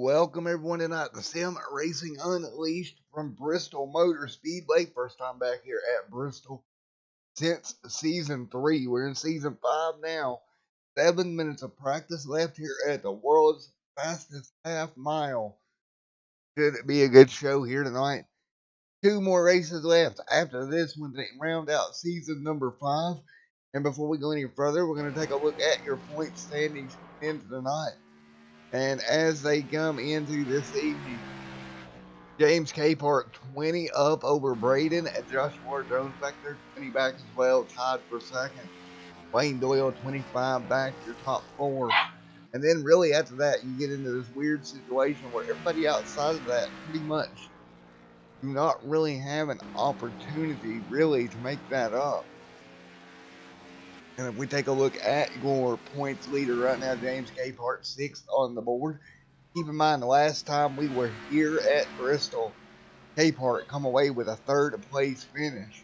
Welcome everyone tonight to Sim Racing Unleashed from Bristol Motor Speedway. First time back here at Bristol since season 3. We're in season 5 now. 7 minutes of practice left here at the world's fastest half mile. Should it be a good show here tonight? 2 more races left after this one to round out season number 5. And before we go any further, we're going to take a look at your point standings into tonight. And as they come into this evening, James Capehart 20 up over Braden, and Joshua Jones back there 20 back as well, tied for second. Wayne Doyle 25 back, your top 4. And then really after that, you get into this weird situation where everybody outside of that pretty much do not really have an opportunity really to make that up. And if we take a look at your points leader right now, James Capehart 6th on the board. Keep in mind, the last time we were here at Bristol, Capehart come away with a 3rd place finish.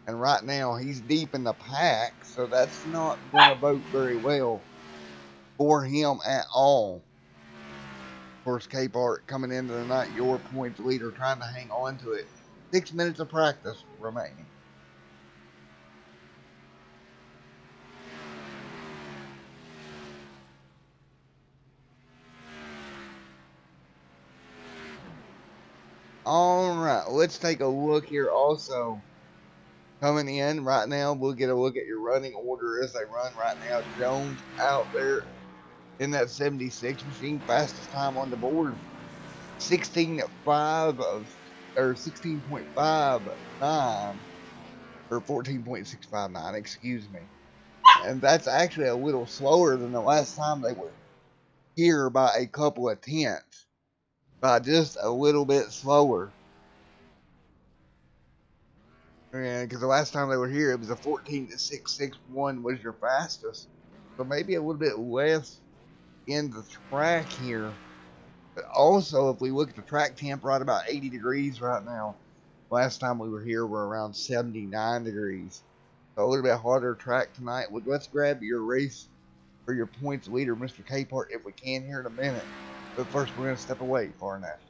And right now, he's deep in the pack, so that's not going to bode very well for him at all. Of course, Capehart coming into the night, your points leader, trying to hang on to it. 6 minutes of practice remaining. Alright, let's take a look here also. Coming in right now, we'll get a look at your running order as they run right now. Jones out there in that 76 machine, fastest time on the board. 16.59 or 14.659, excuse me. And that's actually a little slower than the last time they were here by a couple of tenths. By just a little bit slower. And because the last time they were here, it was a 14.661 was your fastest. So maybe a little bit less in the track here. But also, if we look at the track temp, right about 80 degrees right now. Last time we were here, we're around 79 degrees. So a little bit harder track tonight. Well, let's grab your race for your points leader, Mr. Capehart, if we can here in a minute. But first, we're going to step away for our national.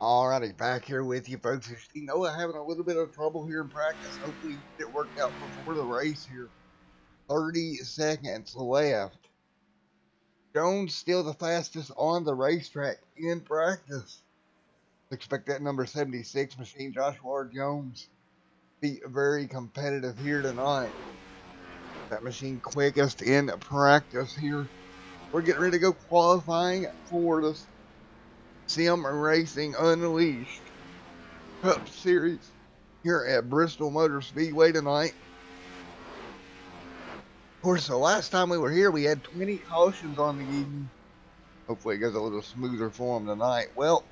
Alrighty, back here with you folks. You see Noah having a little bit of trouble here in practice. Hopefully you get it worked out before the race here. 30 seconds left. Jones still the fastest on the racetrack in practice. Expect that number 76 machine, Joshua Jones, be very competitive here tonight. That machine quickest in practice here. We're getting ready to go qualifying for the Sim Racing Unleashed Cup Series here at Bristol Motor Speedway tonight. Of course, the last time we were here, we had 20 cautions on the evening. Hopefully it goes a little smoother for them tonight. Well,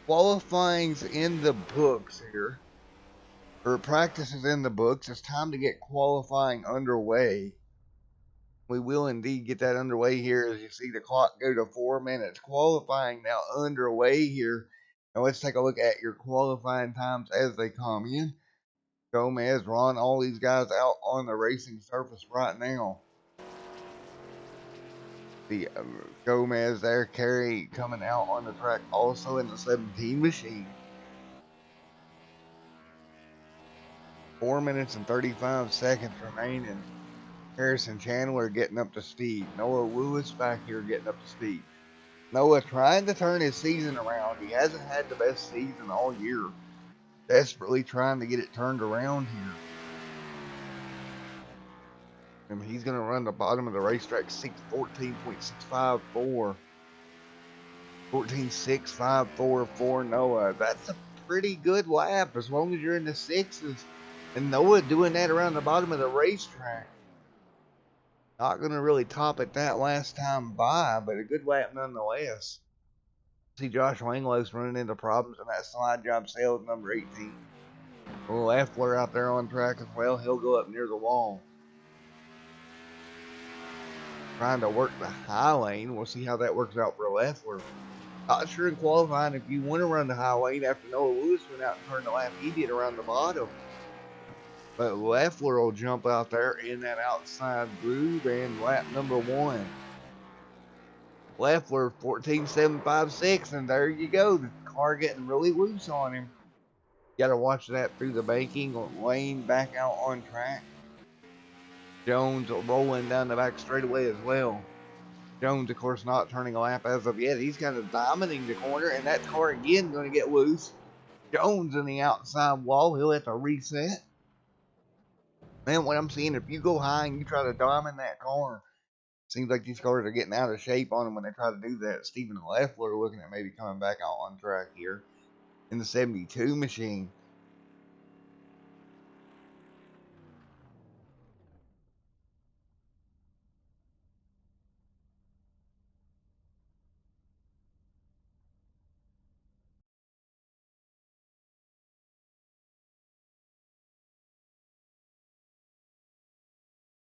qualifying's in the books here. Or practice is in the books. It's time to get qualifying underway. We will indeed get that underway here as you see the clock go to 4 minutes. Qualifying now underway here. Now let's take a look at your qualifying times as they come in. Gomez, Ron, all these guys out on the racing surface right now. The Gomez there, Kerry coming out on the track also in the 17 machine. 4 minutes and 35 seconds remaining. Harrison Chandler getting up to speed. Noah Lewis back here getting up to speed. Noah trying to turn his season around. He hasn't had the best season all year. Desperately trying to get it turned around here. And he's going to run the bottom of the racetrack 14.654. 14.654 for Noah. That's a pretty good lap as long as you're in the sixes. And Noah doing that around the bottom of the racetrack. Not going to really top it that last time by, but a good lap nonetheless. See Josh Langlos running into problems in that slide job sales number 18. Leffler out there on track as well. He'll go up near the wall. Trying to work the high lane. We'll see how that works out for Leffler. Not sure in qualifying if you want to run the high lane after Noah Lewis went out and turned the lap he did around the bottom. But Leffler will jump out there in that outside groove and lap number 1. Leffler 14.756, and there you go. The car getting really loose on him. Got to watch that through the banking lane back out on track. Jones rolling down the back straightaway as well. Jones, of course, not turning a lap as of yet. He's kind of dominating the corner, and that car again going to get loose. Jones in the outside wall. He'll have to reset. Man, what I'm seeing, if you go high and you try to dominate that car, seems like these cars are getting out of shape on them when they try to do that. Stephen Leffler looking at maybe coming back out on track here in the 72 machine.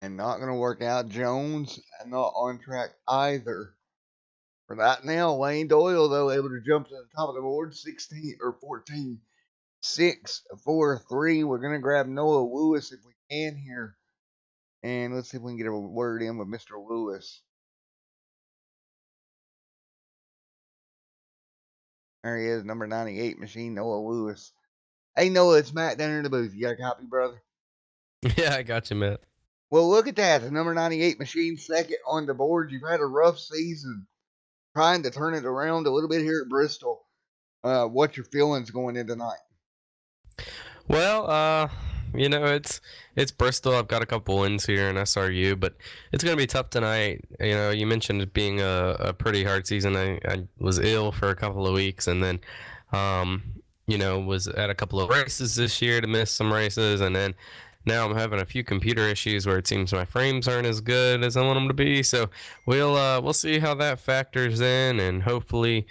And not going to work out. Jones not on track either. For that now, Wayne Doyle, though, able to jump to the top of the board, 16 or 14, 6, 4, 3. We're going to grab Noah Lewis if we can here. And let's see if we can get a word in with Mr. Lewis. There he is, number 98 machine, Noah Lewis. Hey, Noah, it's Matt down in the booth. You got a copy, brother? Yeah, I got you, Matt. Well, look at that. The number 98 machine, second on the board. You've had a rough season. Trying to turn it around a little bit here at Bristol. What's your feelings going in tonight? Well, it's Bristol. I've got a couple wins here in SRU, but it's gonna be tough tonight. You know, you mentioned it being a pretty hard season. I was ill for a couple of weeks, and then, was at a couple of races this year to miss some races, and then now I'm having a few computer issues where it seems my frames aren't as good as I want them to be. So we'll see how that factors in, and hopefully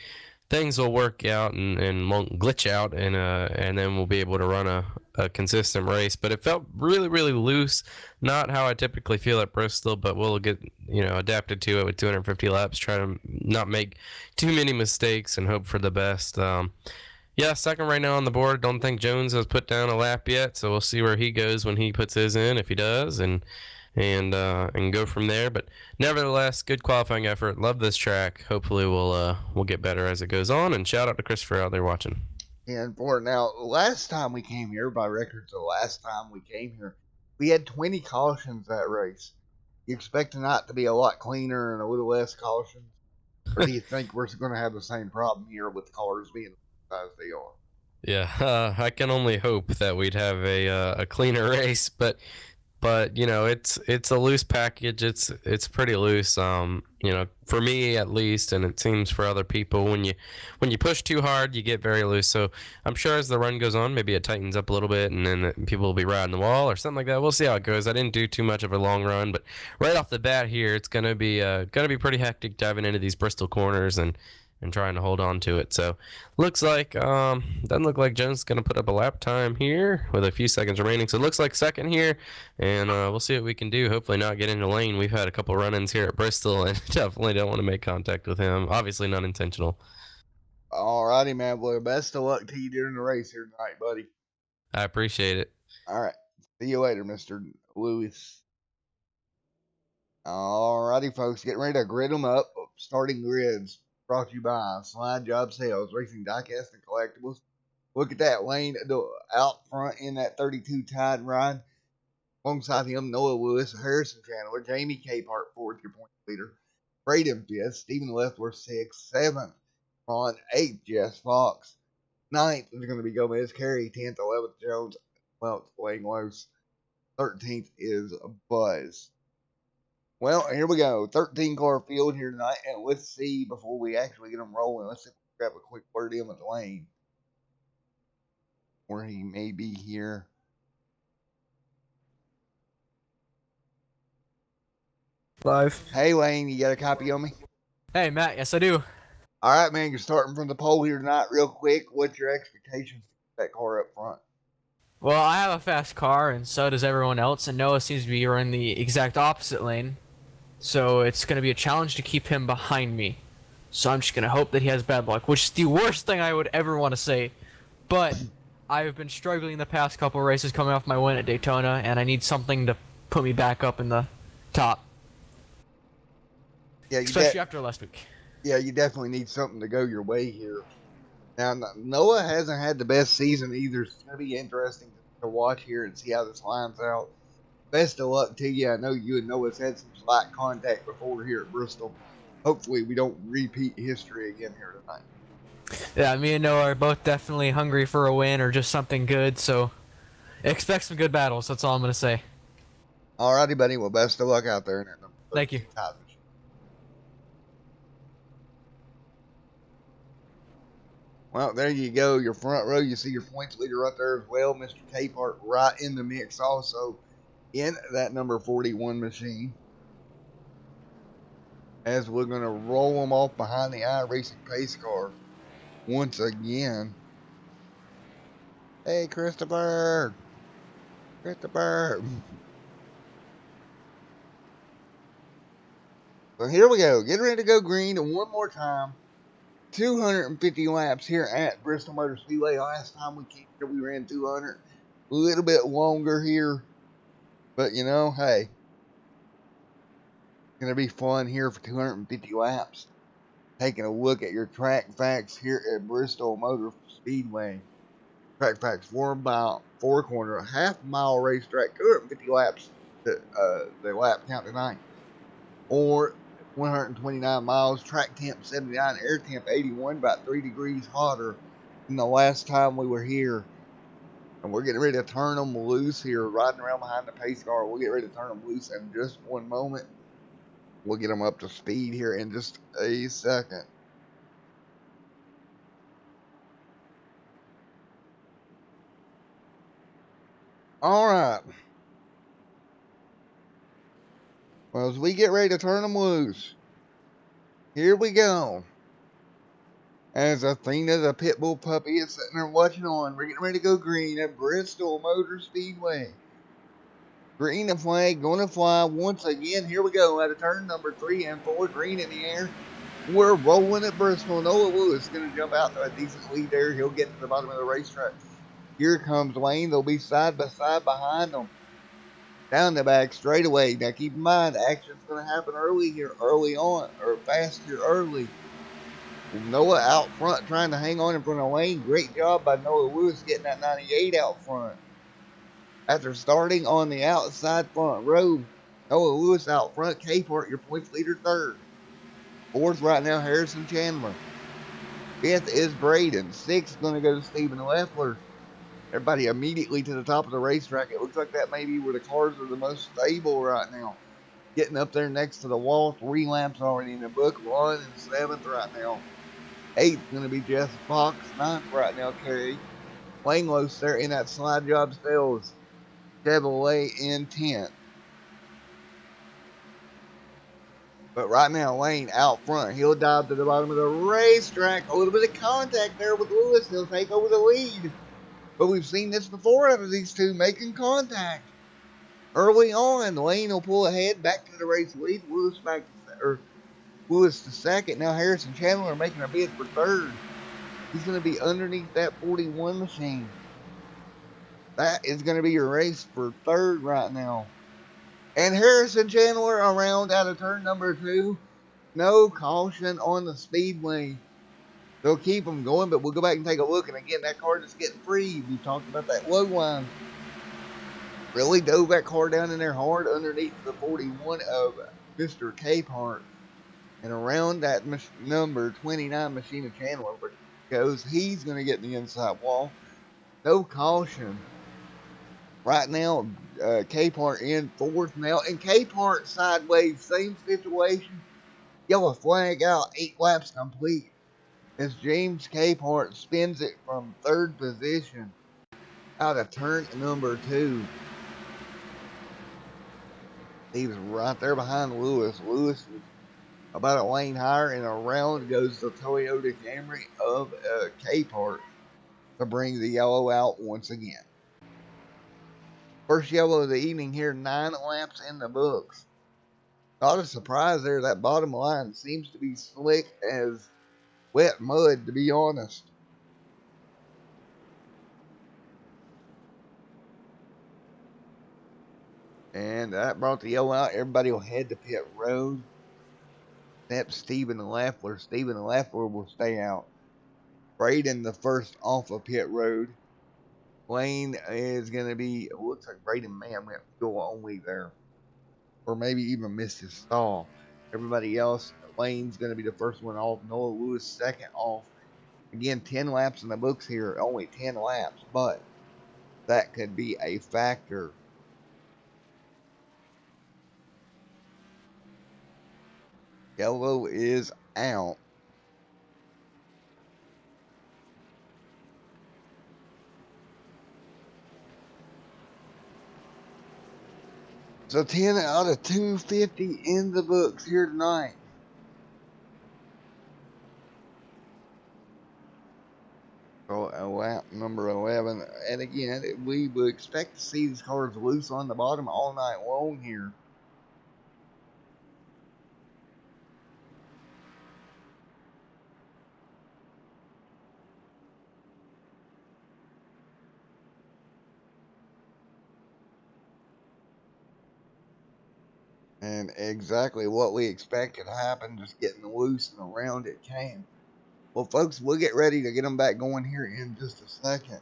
things will work out and won't glitch out, and then we'll be able to run a consistent race. But it felt really, really loose. Not how I typically feel at Bristol, but we'll get adapted to it with 250 laps. Try to not make too many mistakes and hope for the best. Yeah, second right now on the board. Don't think Jones has put down a lap yet, so we'll see where he goes when he puts his in, if he does, and and go from there. But nevertheless, good qualifying effort. Love this track. Hopefully, we'll get better as it goes on. And shout out to Christopher out there watching. And for now, last time we came here, by records, the last time we came here, we had 20 cautions that race. You expect it not to be a lot cleaner and a little less cautions? Or do you think we're going to have the same problem here with cars being as they are? Yeah, I can only hope that we'd have a cleaner race, but it's a loose package. It's pretty loose. For me at least, and it seems for other people, when you push too hard, you get very loose. So I'm sure as the run goes on, maybe it tightens up a little bit, and then people will be riding the wall or something like that. We'll see how it goes. I didn't do too much of a long run, but right off the bat here, it's gonna be pretty hectic diving into these Bristol corners and trying to hold on to it. So looks like doesn't look like Jones is gonna put up a lap time here with a few seconds remaining. So it looks like second here, and we'll see what we can do. Hopefully not get into lane. We've had a couple run-ins here at Bristol, and definitely don't want to make contact with him. Obviously not intentional. Alrighty, man. Well, best of luck to you during the race here tonight, buddy. I appreciate it. All right. See you later, Mr. Lewis. Alrighty, folks. Getting ready to grid them up. Starting grids brought to you by Slide Job Sales, Racing Diecast and Collectibles. Look at that lane out front in that 32 Tide ride. Alongside him, Noah Lewis, Harrison Chandler, Jamie Capehart, fourth, your point leader. Braden fifth, Stephen Lethworth, sixth, seventh, Ron, eighth, Jess Fox. Ninth is going to be Gomez Carey, 10th, 11th, Jones, 12th, Langlos. 13th is Buzz. Well, here we go. 13 car field here tonight, and let's see before we actually get them rolling. Let's see if we grab a quick word in with Lane, where he may be here. Live. Hey, Lane, you got a copy on me? Hey, Matt. Yes, I do. All right, man. You're starting from the pole here tonight, real quick. What's your expectations for that car up front? Well, I have a fast car, and so does everyone else, and Noah seems to be in the exact opposite lane. So it's going to be a challenge to keep him behind me. So I'm just going to hope that he has bad luck, which is the worst thing I would ever want to say. But I've been struggling the past couple races coming off my win at Daytona, and I need something to put me back up in the top. Yeah, Especially after last week. Yeah, you definitely need something to go your way here. Now, Noah hasn't had the best season either. It's going to be interesting to watch here and see how this lines out. Best of luck to you. I know you and Noah's had some slight contact before here at Bristol. Hopefully we don't repeat history again here tonight. Yeah, me and Noah are both definitely hungry for a win or just something good, so expect some good battles. That's all I'm going to say. Alrighty, buddy. Well, best of luck out there in that number. Thank you. Well, there you go. Your front row. You see your points leader right there as well. Mr. Capehart right in the mix also in that number 41 machine. As we're going to roll them off behind the iRacing pace car once again. Hey, Christopher. Christopher. So here we go. Getting ready to go green one more time. 250 laps here at Bristol Motor Speedway. Last time we came here, we ran 200. A little bit longer here. But, you know, hey. It's going to be fun here for 250 laps. Taking a look at your track facts here at Bristol Motor Speedway. Track facts, 4 mile, 4 corner, half mile racetrack, 250 laps. The lap count tonight. Or 129 miles, track temp 79, air temp 81, about 3 degrees hotter than the last time we were here. And we're getting ready to turn them loose here, riding around behind the pace car. We'll get ready to turn them loose in just one moment. We'll get them up to speed here in just a second. All right. Well, as we get ready to turn them loose, here we go. As Athena, the pit bull puppy, is sitting there watching on. We're getting ready to go green at Bristol Motor Speedway. Green and flag going to fly once again. Here we go at a turn number 3 and 4. Green in the air. We're rolling at Bristol. Noah Lewis is going to jump out to a decent lead there. He'll get to the bottom of the racetrack. Here comes Wayne. They'll be side by side behind them. down the back straightaway. Now keep in mind, action's going to happen early here, early on, or fast here early. Noah out front trying to hang on in front of Lane. Great job by Noah Lewis getting that 98 out front. After starting on the outside front row, Noah Lewis out front. Capehart, your points leader, third. Fourth right now, Harrison Chandler. Fifth is Braden. Sixth is going to go to Stephen Leffler. Everybody immediately to the top of the racetrack. It looks like that may be where the cars are the most stable right now. Getting up there next to the wall. 3 laps already in the book. Ron in 7th right now. 8th going to be Jess Fox. 9th right now, Kerry Langlos there in that slide job sales Chevrolet in 10th. But right now, Lane out front. He'll dive to the bottom of the racetrack. A little bit of contact there with Lewis. He'll take over the lead. But we've seen this before out of these two making contact. Early on, Lane will pull ahead back to the race lead. Lewis to second. Now Harrison Chandler making a bid for third. He's going to be underneath that 41 machine. That is going to be your race for third right now. And Harrison Chandler around out of turn number 2. No caution on the speedway. They'll keep them going, but we'll go back and take a look. And again, that car just getting free. We talked about that low line. Really dove that car down in there hard underneath the 41 of Mr. Capehart. And around that number 29 Machina Chandler goes. He's going to get in the inside wall. No caution. Right now, Capehart in fourth now. And Capehart sideways, same situation. Yellow flag out, 8 laps complete. As James Capehart spins it from third position out of turn number 2. He was right there behind Lewis. Lewis was about a lane higher, and around goes the Toyota Camry of Capehart to bring the yellow out once again. First yellow of the evening here, 9 laps in the books. Not a surprise there. That bottom line seems to be slick as wet mud, to be honest. And that brought the yellow out. Everybody will head to pit road. Except Stephen Leffler. Stephen Leffler will stay out. Braden the first off of pit road. Lane is going to be, looks like Braden may have went fuel only there. Or maybe even missed his stall. Everybody else, Lane's going to be the first one off. Noah Lewis second off. Again, 10 laps in the books here. Only 10 laps. But that could be a factor. Yellow is out. So 10 out of 250 in the books here tonight. So lap number 11. And again, we would expect to see these cars loose on the bottom all night long here. And exactly what we expected happened, just getting loose and around it came. Well, folks, we'll get ready to get them back going here in just a second.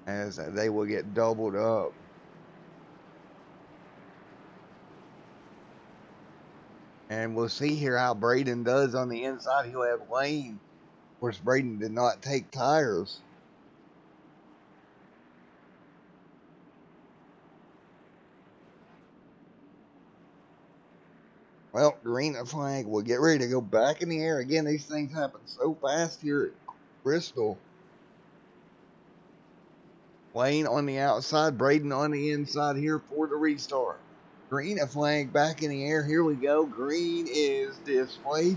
As they will get doubled up. And we'll see here how Braden does on the inside. He'll have Lane. Of course, Braden did not take tires. Well, green flag will get ready to go back in the air. Again, these things happen so fast here at Bristol. Lane on the outside, Braden on the inside here for the restart. Green flag back in the air. Here we go. Green is displayed.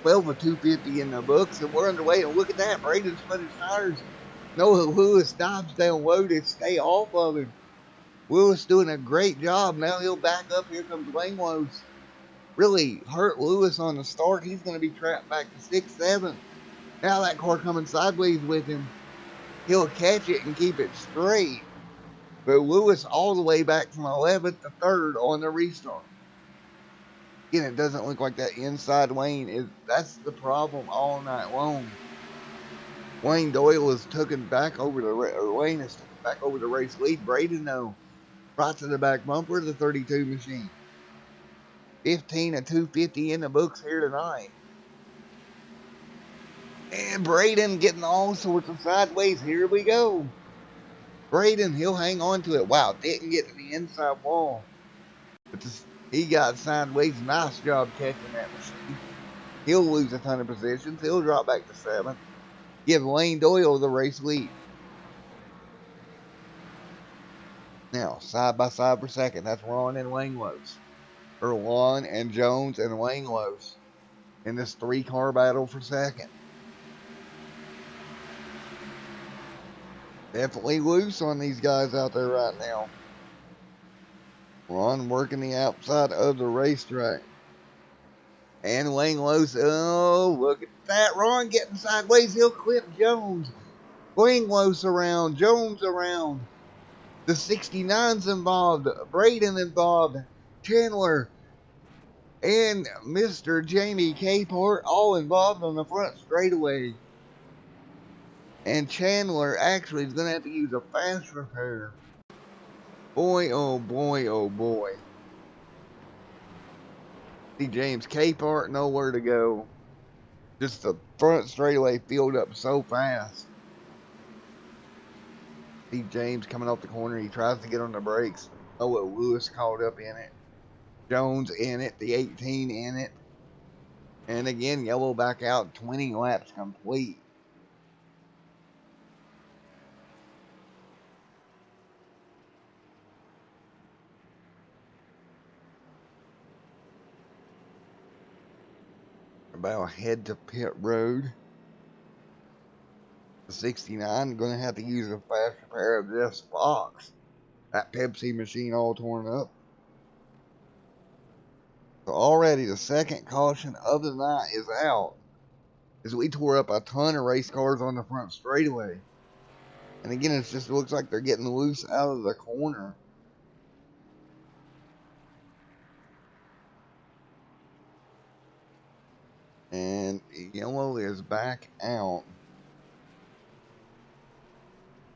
12 of 250 in the books, and we're underway. And look at that. Braden spun his tires. Noah Lewis dives down low to stay off of him. Lewis doing a great job. Now he'll back up. Here comes Langlos. really hurt Lewis on the start. He's going to be trapped back to 6th, 7th. Now that car coming sideways with him, he'll catch it and keep it straight. But Lewis all the way back from 11th to 3rd on the restart. Again, it doesn't look like that inside lane is. That's the problem all night long. Wayne Doyle is taken back over the Wayne is taken back over the race lead. Braden though, right to the back bumper of the 32 machine. 15 and 250 in the books here tonight. And Braden getting all sorts of sideways. Here we go. Braden, he'll hang on to it. Wow, didn't get to the inside wall. But he got sideways. Nice job catching that machine. He'll lose a ton of positions. He'll drop back to 7th. Give Wayne Doyle the race lead. Now, side by side for second. That's Ron and Langlos. Or Lon and Jones and Langlos in this 3-car battle for second. Definitely loose on these guys out there right now. Ron working the outside of the racetrack. And Langlos, oh, look at that. Ron getting sideways. He'll clip Jones. Langlos around. Jones around. The 69's involved. Braden involved. Chandler and Mr. Jamie Capehart all involved on the front straightaway. And Chandler actually is going to have to use a fast repair. Boy, oh boy, oh boy. See James Capehart, nowhere to go. Just the front straightaway filled up so fast. See James coming off the corner. He tries to get on the brakes. Oh, Lewis caught up in it. Jones in it. The 18 in it. And again, yellow back out. 20 laps complete. About head to pit road. The 69 going to have to use a fast repair of this box. That Pepsi machine all torn up. So already the second caution of the night is out. As we tore up a ton of race cars on the front straightaway. And again, it just looks like they're getting loose out of the corner. And yellow is back out.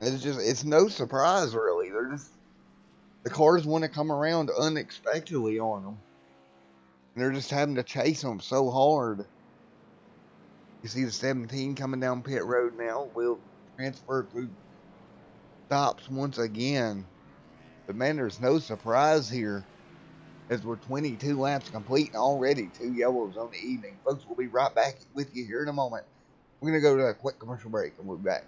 It's no surprise really. The cars want to come around unexpectedly on them. And they're just having to chase them so hard. You see the 17 coming down pit road now. We'll transfer through stops once again. But man, there's no surprise here. As we're 22 laps complete and already 2 yellows on the evening. Folks, we'll be right back with you here in a moment. We're going to go to a quick commercial break and we'll be back.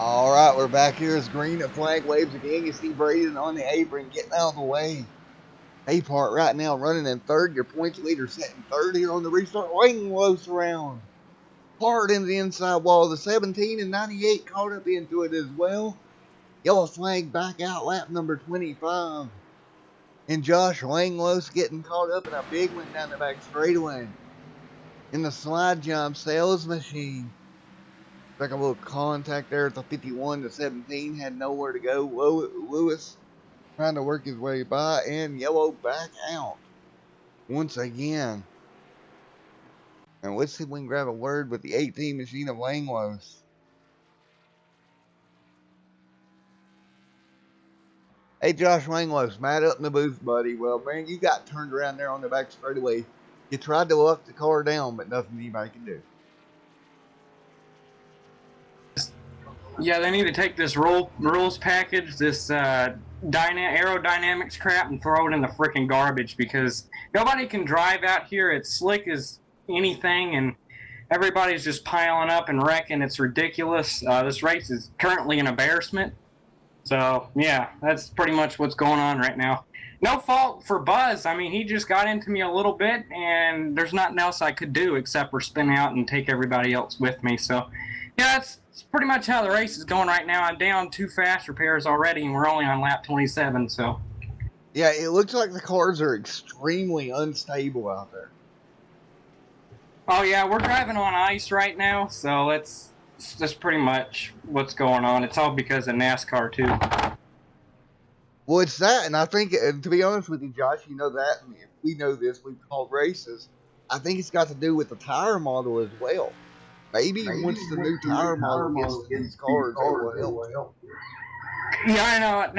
All right, we're back here as green flag waves again. You see Braden on the apron getting out of the way. Capehart right now running in third. Your points leader setting third here on the restart. Waiting close around. Hard in the inside wall. The 17 and 98 caught up into it as well. Yellow flag back out lap number 25. And Josh Langlos getting caught up in a big one down the back straightaway. In the slide jump sales machine. Like a little contact there at the 51 to 17. Had nowhere to go. Lewis trying to work his way by. And Yellow back out once again. And let's see if we can grab a word with the 18 machine of Langlos. Hey, Josh Langlos, Matt up in the booth, buddy. Well, man, you got turned around there on the back straightaway. You tried to lock the car down, but nothing anybody can do. Yeah, they need to take this rules package, this aerodynamics crap, and throw it in the freaking garbage because nobody can drive out here. It's slick as anything, and everybody's just piling up and wrecking. It's ridiculous. This race is currently an embarrassment. So, yeah, that's pretty much what's going on right now. No fault for Buzz. I mean, he just got into me a little bit, and there's nothing else I could do except for spin out and take everybody else with me. So, yeah, that's pretty much how the race is going right now. I'm down 2 fast repairs already, and we're only on lap 27. So, yeah, it looks like the cars are extremely unstable out there. Oh, yeah, we're driving on ice right now, so it's just pretty much what's going on. It's all because of NASCAR, too. Well, it's that, and I think, and to be honest with you, Josh, you know that, and we know this, we've called races. I think it's got to do with the tire model as well. Maybe once the new tire model gets to these cars, it will help. Yeah, I know.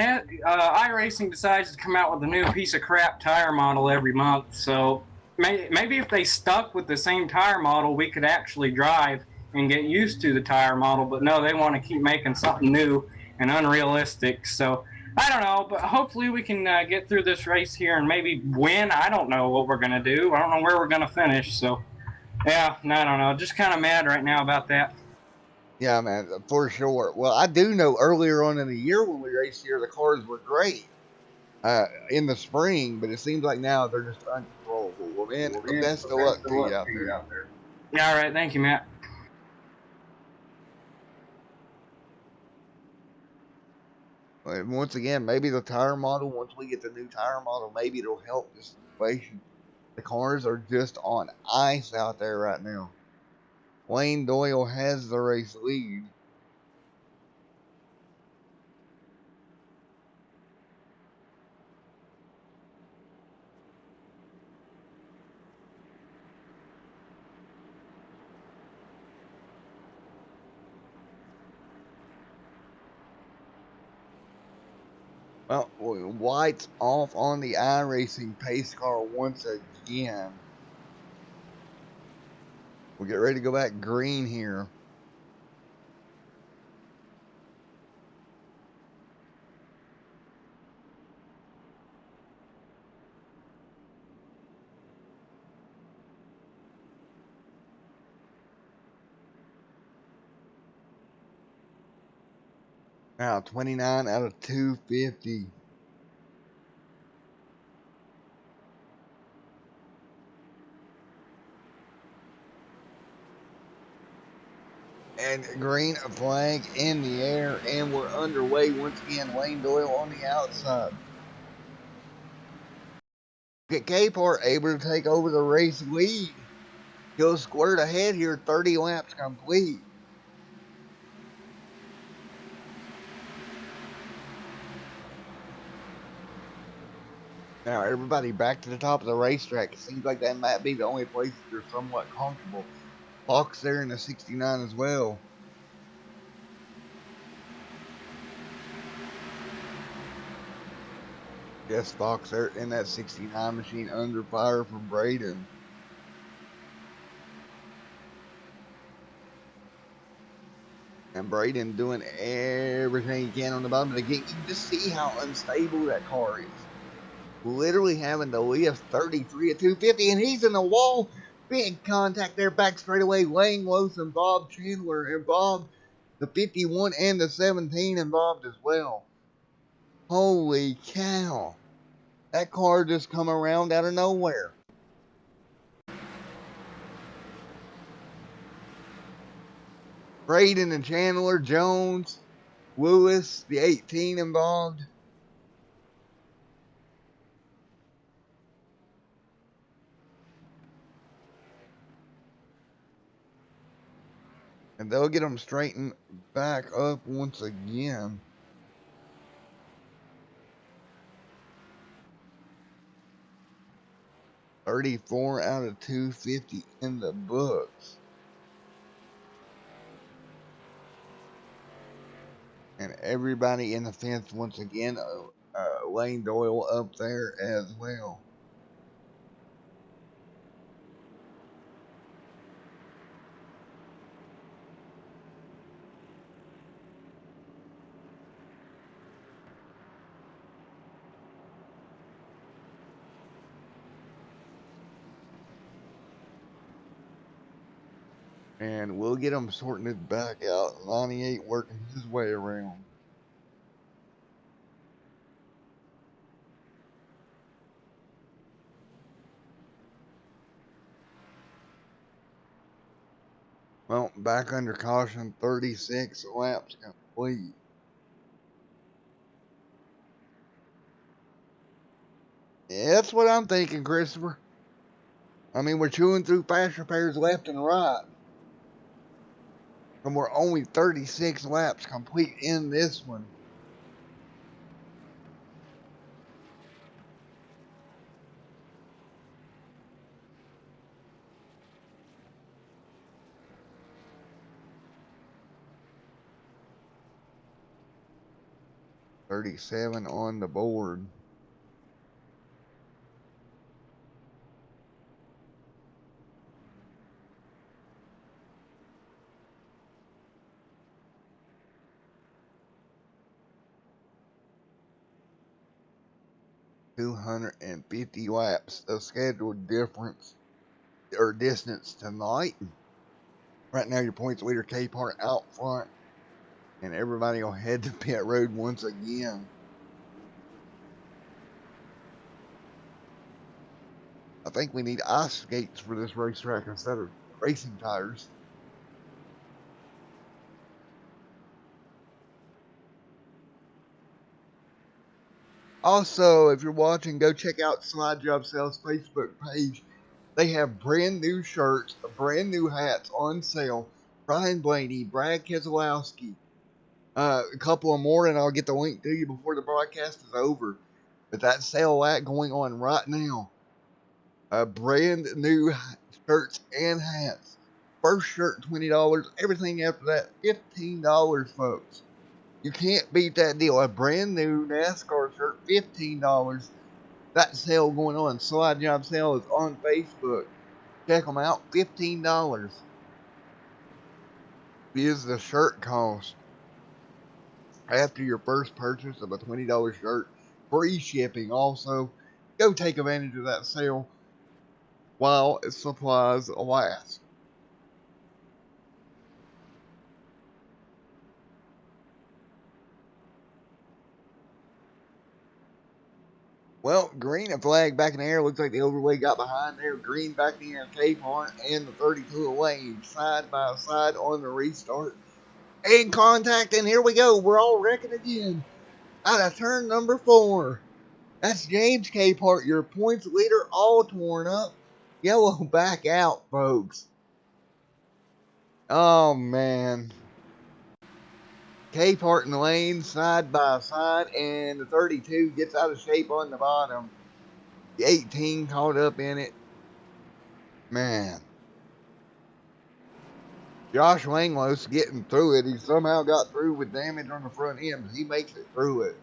iRacing decides to come out with a new piece of crap tire model every month, so maybe if they stuck with the same tire model, we could actually drive and get used to the tire model, but no, they want to keep making something new and unrealistic, so I don't know, but hopefully we can get through this race here and maybe win. I don't know what we're going to do. I don't know where we're going to finish, so yeah, I don't know. Just kind of mad right now about that. Yeah, man, for sure. Well, I do know earlier on in the year when we raced here, the cars were great in the spring, but it seems like now they're just uncontrollable. Well, man, the best of luck to you out there. Yeah, all right. Thank you, Matt. And once again, maybe the tire model, once we get the new tire model, maybe it'll help the situation. The cars are just on ice out there right now. Wayne Doyle has the race lead. Well, White's off on the iRacing pace car once again. We'll get ready to go back green here. Now 29 out of 250. And green flag in the air, and we're underway once again. Wayne Doyle on the outside. Get Capehart able to take over the race lead. He'll squirt ahead here, 30 laps complete. Now everybody back to the top of the racetrack. It seems like that might be the only place they're somewhat comfortable. Fox there in the 69 as well. Yes, Fox there in that 69 machine under fire from Braden. And Braden doing everything he can on the bottom of the gate. You can just see how unstable that car is. Literally having to lift 33 at 250, and he's in the wall. Big contact there back straight away. Langlos and Bob Chandler, and Bob, the 51 and the 17 involved as well. Holy cow. That car just come around out of nowhere. Braden and Chandler, Jones, Lewis, the 18 involved. And they'll get them straightened back up once again. $34 out of $250 in the books. And everybody in the fence once again. Lane Doyle up there as well. And we'll get him sorting it back out. 98 working his way around. Well, back under caution, 36 laps complete. Yeah, that's what I'm thinking, Christopher. I mean, we're chewing through fast repairs left and right. And we're only 36 laps complete in this one. $37 on the board. $250 laps of scheduled difference or distance tonight. Right now, your points leader Capehart out front, and everybody will head to pit road once again. I think we need ice skates for this racetrack instead of racing tires. Also, if you're watching, go check out Slide Job Sales Facebook page. They have brand new shirts, brand new hats on sale. Brian Blaney, Brad Keselowski, a couple of more, and I'll get the link to you before the broadcast is over. But that sale hat going on right now. Brand new shirts and hats. First shirt $20. Everything after that $15, folks. You can't beat that deal. A brand new NASCAR shirt, $15. That sale going on. Slide Job Sale is on Facebook. Check them out. $15 is the shirt cost. After your first purchase of a $20 shirt, free shipping also. Go take advantage of that sale while supplies last. Well, green and flag back in the air. Looks like the overlay got behind there. Green back in the air. Capehart and the 32 lane side by side on the restart. And contact, and here we go. We're all wrecking again. Out of turn number 4. That's James Capehart, your points leader, all torn up. Yellow back out, folks. Oh, man. Capehart in the lane, side by side, and the 32 gets out of shape on the bottom. The 18 caught up in it. Man. Josh Langlos getting through it. He somehow got through with damage on the front end, but he makes it through it.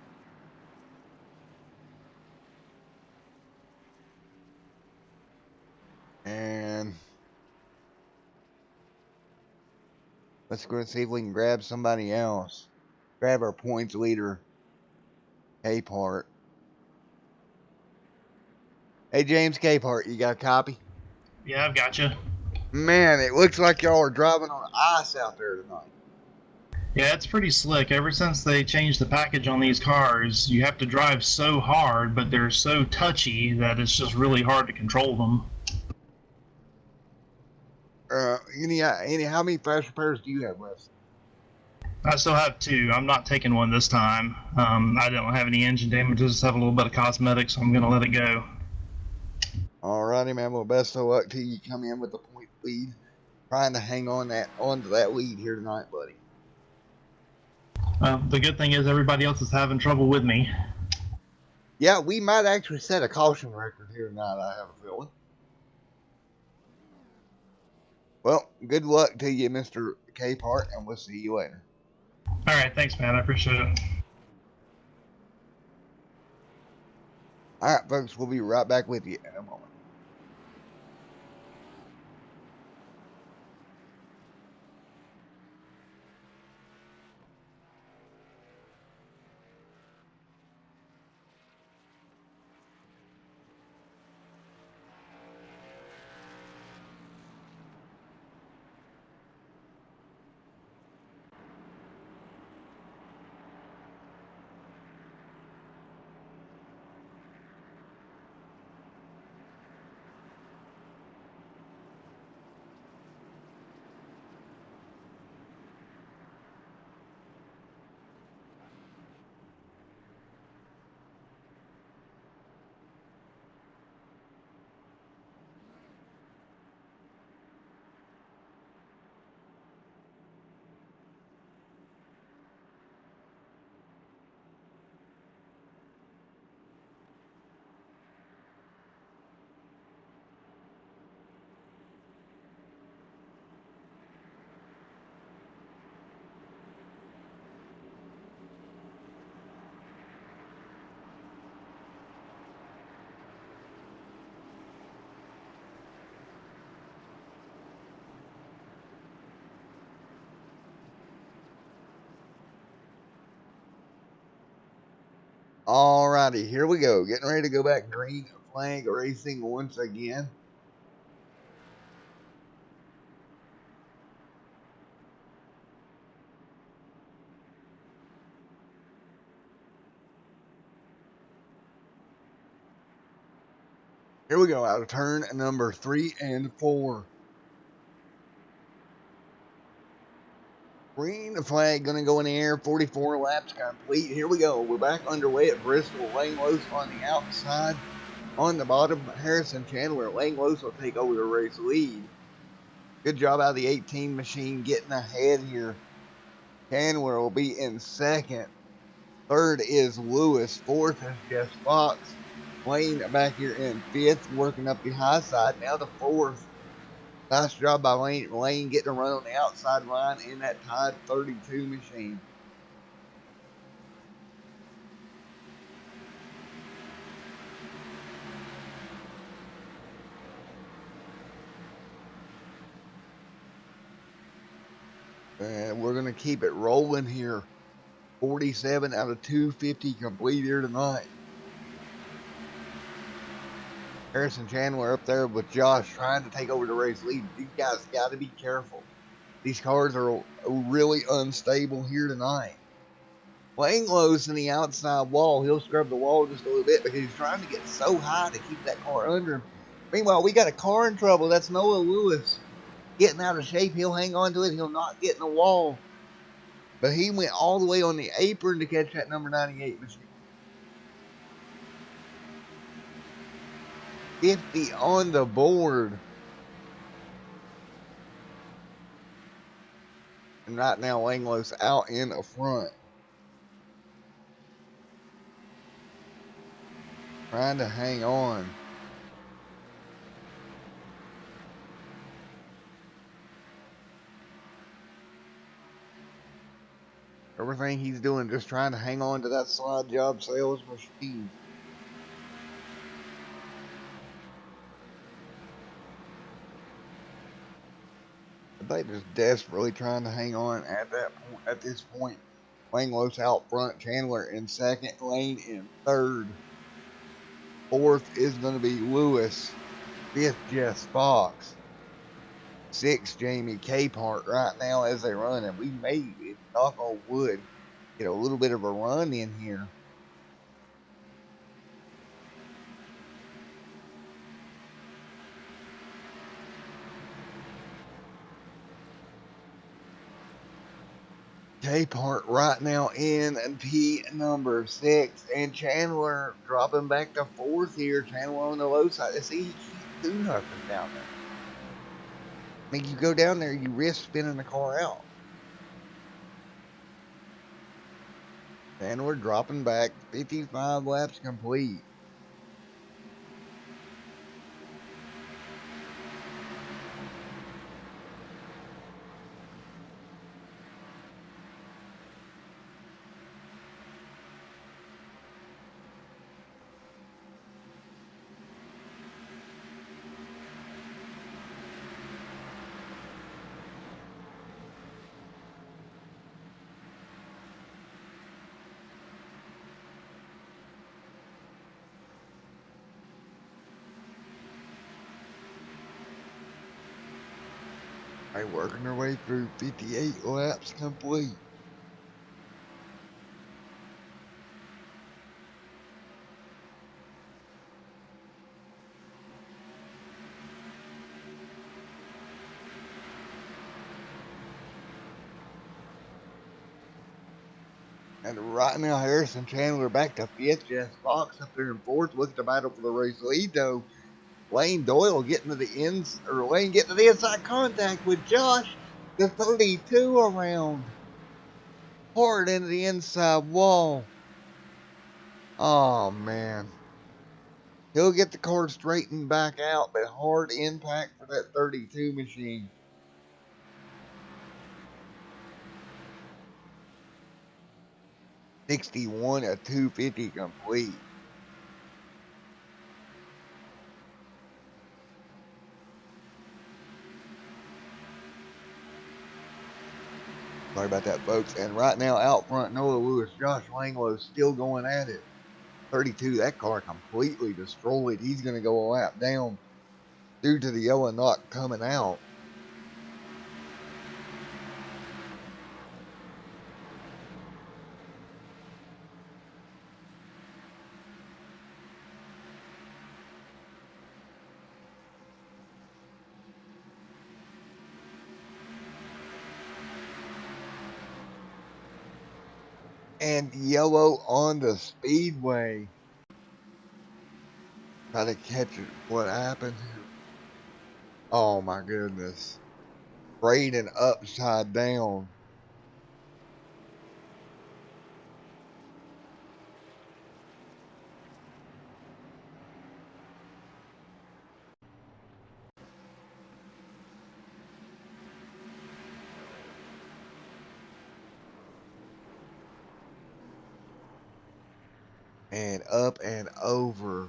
And let's go and see if we can grab somebody else. Grab our points leader, Capehart. Hey, James Capehart, you got a copy? Yeah, I've got you. Man, it looks like y'all are driving on ice out there tonight. Yeah, it's pretty slick. Ever since they changed the package on these cars, you have to drive so hard, but they're so touchy that it's just really hard to control them. How many fast repairs do you have left? I still have two. I'm not taking one this time. I don't have any engine damage. I just have a little bit of cosmetic, so I'm going to let it go. Alrighty, man. Well, best of luck to you. Come in with the point lead, trying to hang onto that lead here tonight, buddy. The good thing is everybody else is having trouble with me. Yeah, we might actually set a caution record here tonight, I have a feeling. Well, good luck to you, Mr. Capehart, and we'll see you later. All right, thanks, man. I appreciate it. All right, folks, we'll be right back with you in a moment. Alrighty, here we go. Getting ready to go back green flag racing once again. Here we go, out of turn number 3 and 4. Green flag going to go in the air, 44 laps complete. Here we go. We're back underway at Bristol. Langlos on the outside. On the bottom, Harrison Chandler. Langlos will take over the race lead. Good job out of the 18 machine getting ahead here. Chandler will be in second. Third is Lewis. Fourth is Jess Fox. Lane back here in fifth, working up the high side. Now the fourth. Nice job by Lane. Lane getting a run on the outside line in that Tide 32 machine. And we're going to keep it rolling here. 47 out of 250 complete here tonight. Harrison Chandler up there with Josh trying to take over the race lead. These guys got to be careful. These cars are really unstable here tonight. Langlos in the outside wall. He'll scrub the wall just a little bit because he's trying to get so high to keep that car under him. Meanwhile, we got a car in trouble. That's Noah Lewis getting out of shape. He'll hang on to it. He'll not get in the wall. But he went all the way on the apron to catch that number 98 machine. 50 on the board. And right now, Langlos out in the front. Trying to hang on. Everything he's doing, just trying to hang on to that slide job sales machine. They just desperately trying to hang on at that point. At this point, Langlos out front, Chandler in second, Lane in third. Fourth is going to be Lewis. Fifth, Jess Fox. Sixth, Jamie Capehart right now as they run, and we may, knock on wood, get a little bit of a run in here. Capehart right now in P number 6, and Chandler dropping back to 4th here. Chandler on the low side. See, he can't do nothing down there. I mean, you go down there, you risk spinning the car out. Chandler dropping back, 55 laps complete. All right, working their way through 58 laps complete. And right now, Harrison Chandler back to 5th. Jess Fox up there in 4th. Look at the battle for the race lead, though. Lane Doyle getting to the ends, or Lane getting to the inside contact with Josh. The 32 around. Hard into the inside wall. Oh, man. He'll get the car straightened back out, but hard impact for that 32 machine. 61 at 250 complete. Sorry about that, folks. And right now, out front, Noah Lewis, Josh Langlow still going at it. 32, that car completely destroyed. He's going to go a lap down due to the yellow knot coming out. And yellow on the speedway. Try to catch it. What happened? Oh my goodness. Braden upside down. And up and over.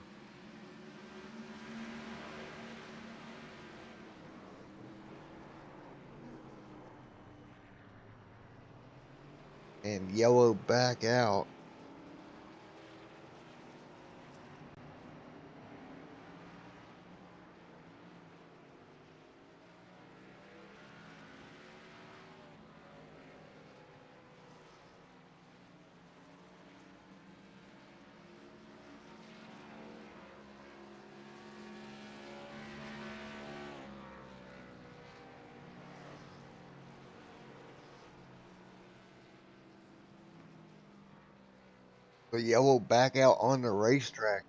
And yellow back out. The yellow back out on the racetrack.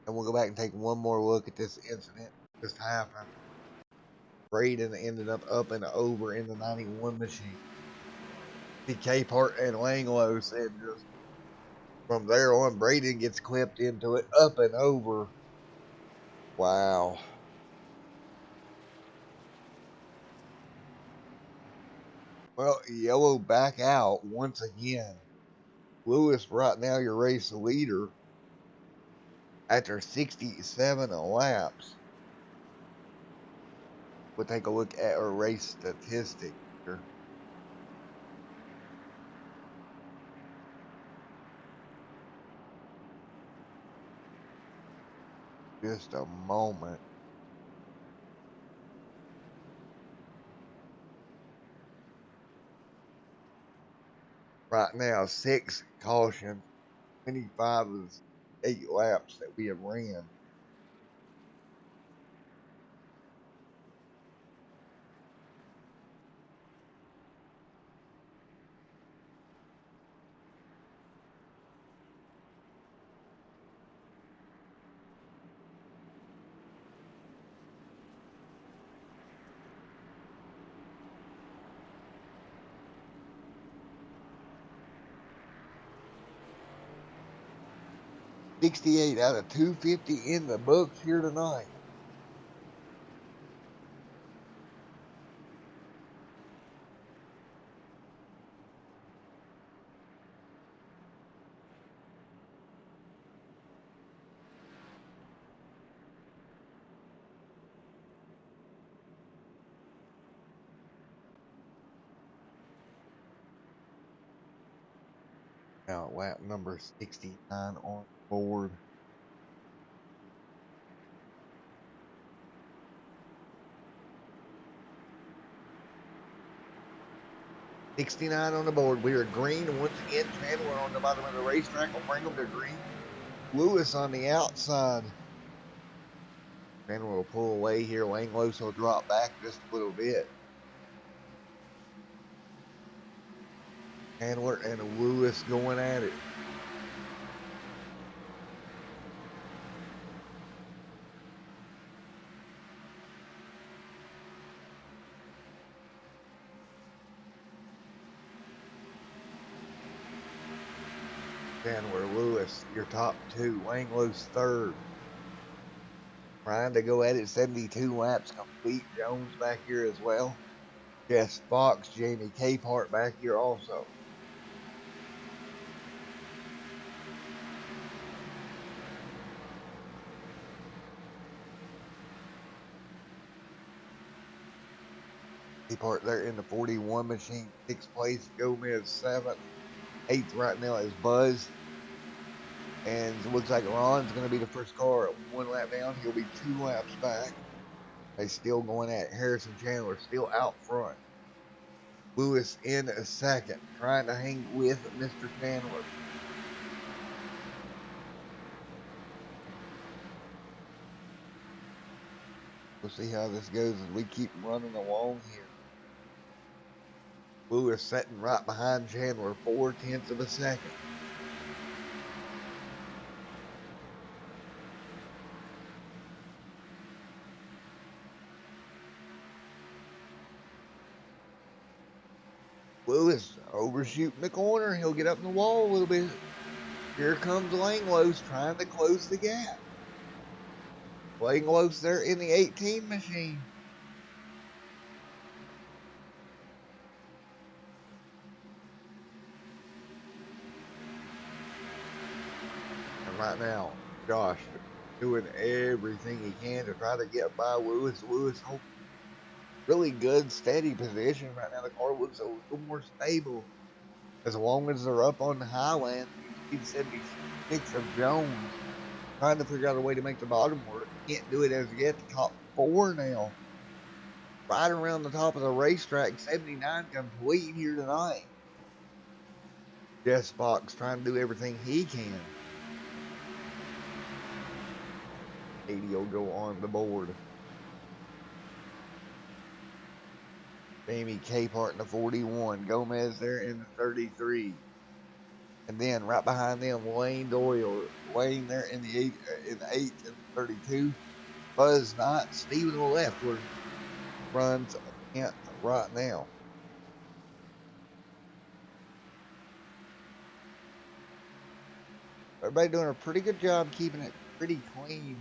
And we'll go back and take one more look at this incident just happened. Braden ended up and over in the 91 machine. PK Part and Langlow said just from there on, Braden gets clipped into it up and over. Wow. Well, yellow back out once again. Lewis right now your race leader after 67 laps. We'll take a look at our race statistic here. Just a moment. Right now, 6 cautions, 25 of the 8 laps that we have ran. $68 out of $250 in the books here tonight. Now lap number 69 on board. $69 on the board. We are green once again. Chandler on the bottom of the racetrack will bring them to green. Lewis on the outside. Chandler will pull away here. Langlos will drop back just a little bit. Chandler and Lewis going at it. Chandler, Lewis, your top two. Langlos third. Trying to go at it. 72 laps complete. Jones back here as well. Jess Fox, Jamie Capehart back here also. Capehart there in the 41 machine. 6th place. Gomez 7th. 8th right now is Buzz. And it looks like Ron's going to be the first car. 1 lap down. He'll be 2 laps back. They still going at it. Harrison Chandler still out front. Lewis in a second, trying to hang with Mr. Chandler. We'll see how this goes as we keep running along here. Lewis sitting right behind Chandler, 4/10 of a second. Lewis overshooting the corner. He'll get up in the wall a little bit. Here comes Langlos trying to close the gap. Langlos there in the 18 machine. And right now, Josh doing everything he can to try to get by Lewis. Lewis really good, steady position right now. The car looks a little more stable. As long as they're up on the highland, speed 76 of Jones. Trying to figure out a way to make the bottom work. Can't do it as yet. The top 4 now. Right around the top of the racetrack. 79 complete here tonight. Jess Fox trying to do everything he can. 80 will go on the board. Jamie Capehart in the 41. Gomez there in the 33. And then right behind them, Wayne Doyle. Wayne there in the 8 and the 32. Buzz Knight, Steven to the left where runs 10th right now. Everybody doing a pretty good job keeping it pretty clean.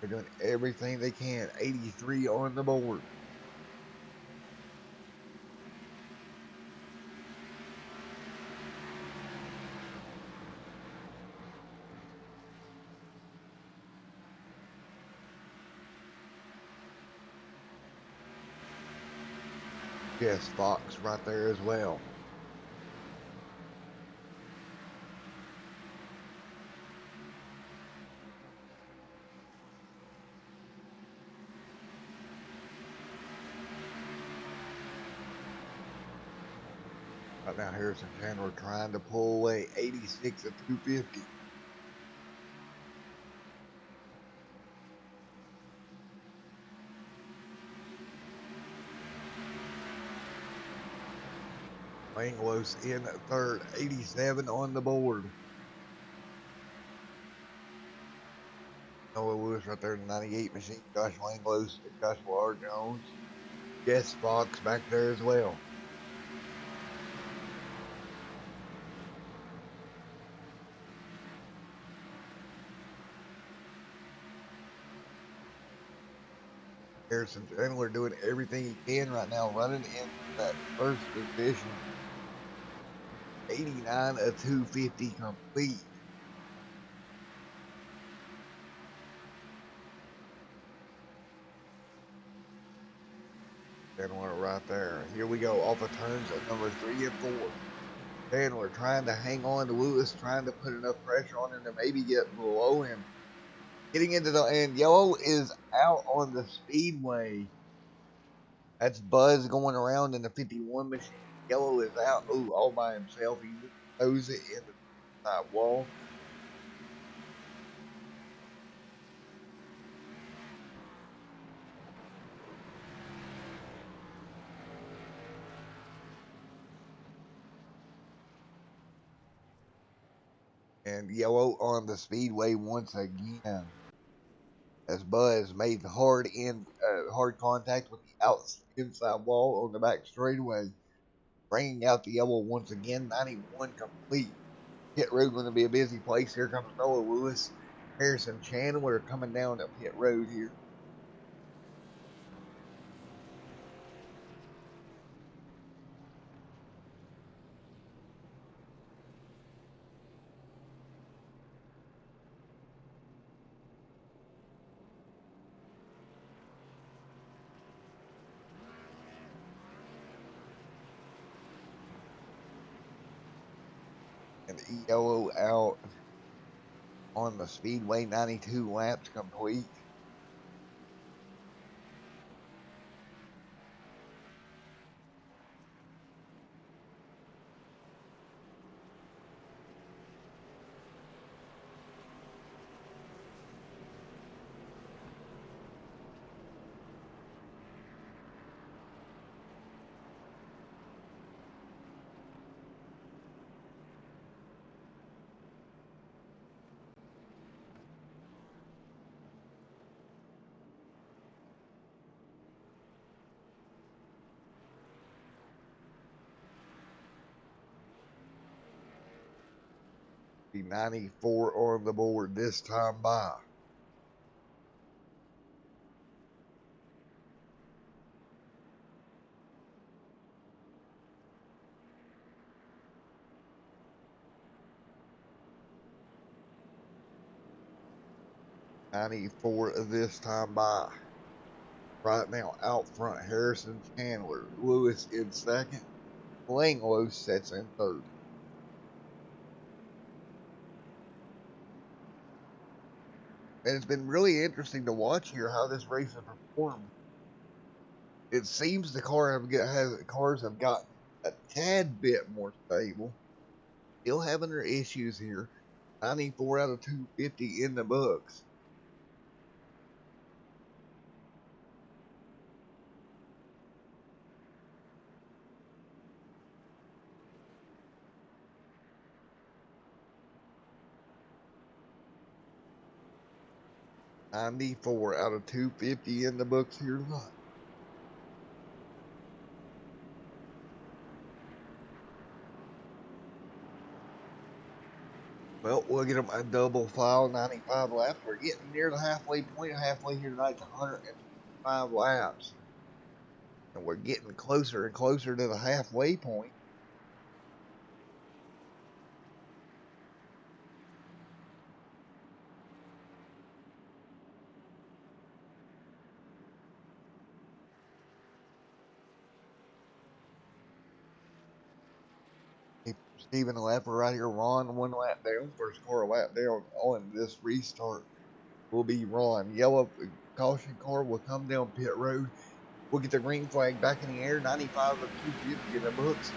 They're doing everything they can. 83 on the board. Yes, Fox right there as well. Right now, Harrison Chandler trying to pull away 86 at 250. Langlos in third, 87 on the board. Noah Lewis right there, 98 machine. Josh Langlos, Joshua R. Jones. Jess Fox back there as well. Harrison Chandler doing everything he can right now, running in that first position. 89 of 250 complete. Chandler right there. Here we go off of turns at number 3 and 4. Chandler trying to hang on to Lewis, trying to put enough pressure on him to maybe get below him. Getting into the end, yellow is out on the speedway. That's Buzz going around in the 51 machine. Yellow is out. Ooh, all by himself. He throws it in the side wall. And yellow on the speedway once again. As Buzz made hard contact with the inside wall on the back straightaway, bringing out the yellow once again. 91 complete. Pit road going to be a busy place. Here comes Noah Lewis, Harrison Chandler coming down the pit road here. And yellow out on the speedway. 92 laps complete. The 94 on the board this time by. This time by. Right now, out front, Harrison Chandler. Lewis in second. Langlo sets in third. And it's been really interesting to watch here how this race has performed. It seems the cars have gotten a tad bit more stable. Still having their issues here. 94 out of 250 in the books. $94 out of 250 in the books here tonight. Well, we'll get them a double file, 95 laps. We're getting near the halfway point. Halfway here tonight to 125 laps. And we're getting closer and closer to the halfway point. Steven lap right here. Ron 1 lap down. First car a lap down on this restart will be Ron. Yellow caution car will come down pit road. We'll get the green flag back in the air. 95 of 250 in the books.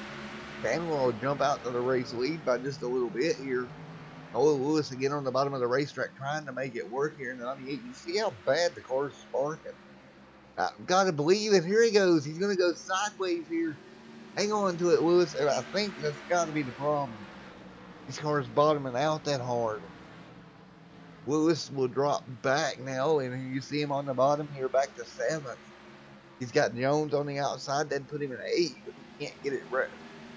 Chandler will jump out to the race lead by just a little bit here. Noah Lewis again on the bottom of the racetrack trying to make it work here in the 98. You see how bad the car's sparking. I've got to believe it. Here he goes. He's going to go sideways here. Hang on to it, Lewis. And I think that's got to be the problem. These cars bottoming out that hard. Lewis will drop back now, and you see him on the bottom here, back to 7th. He's got Jones on the outside. That put him in 8th, but he can't get it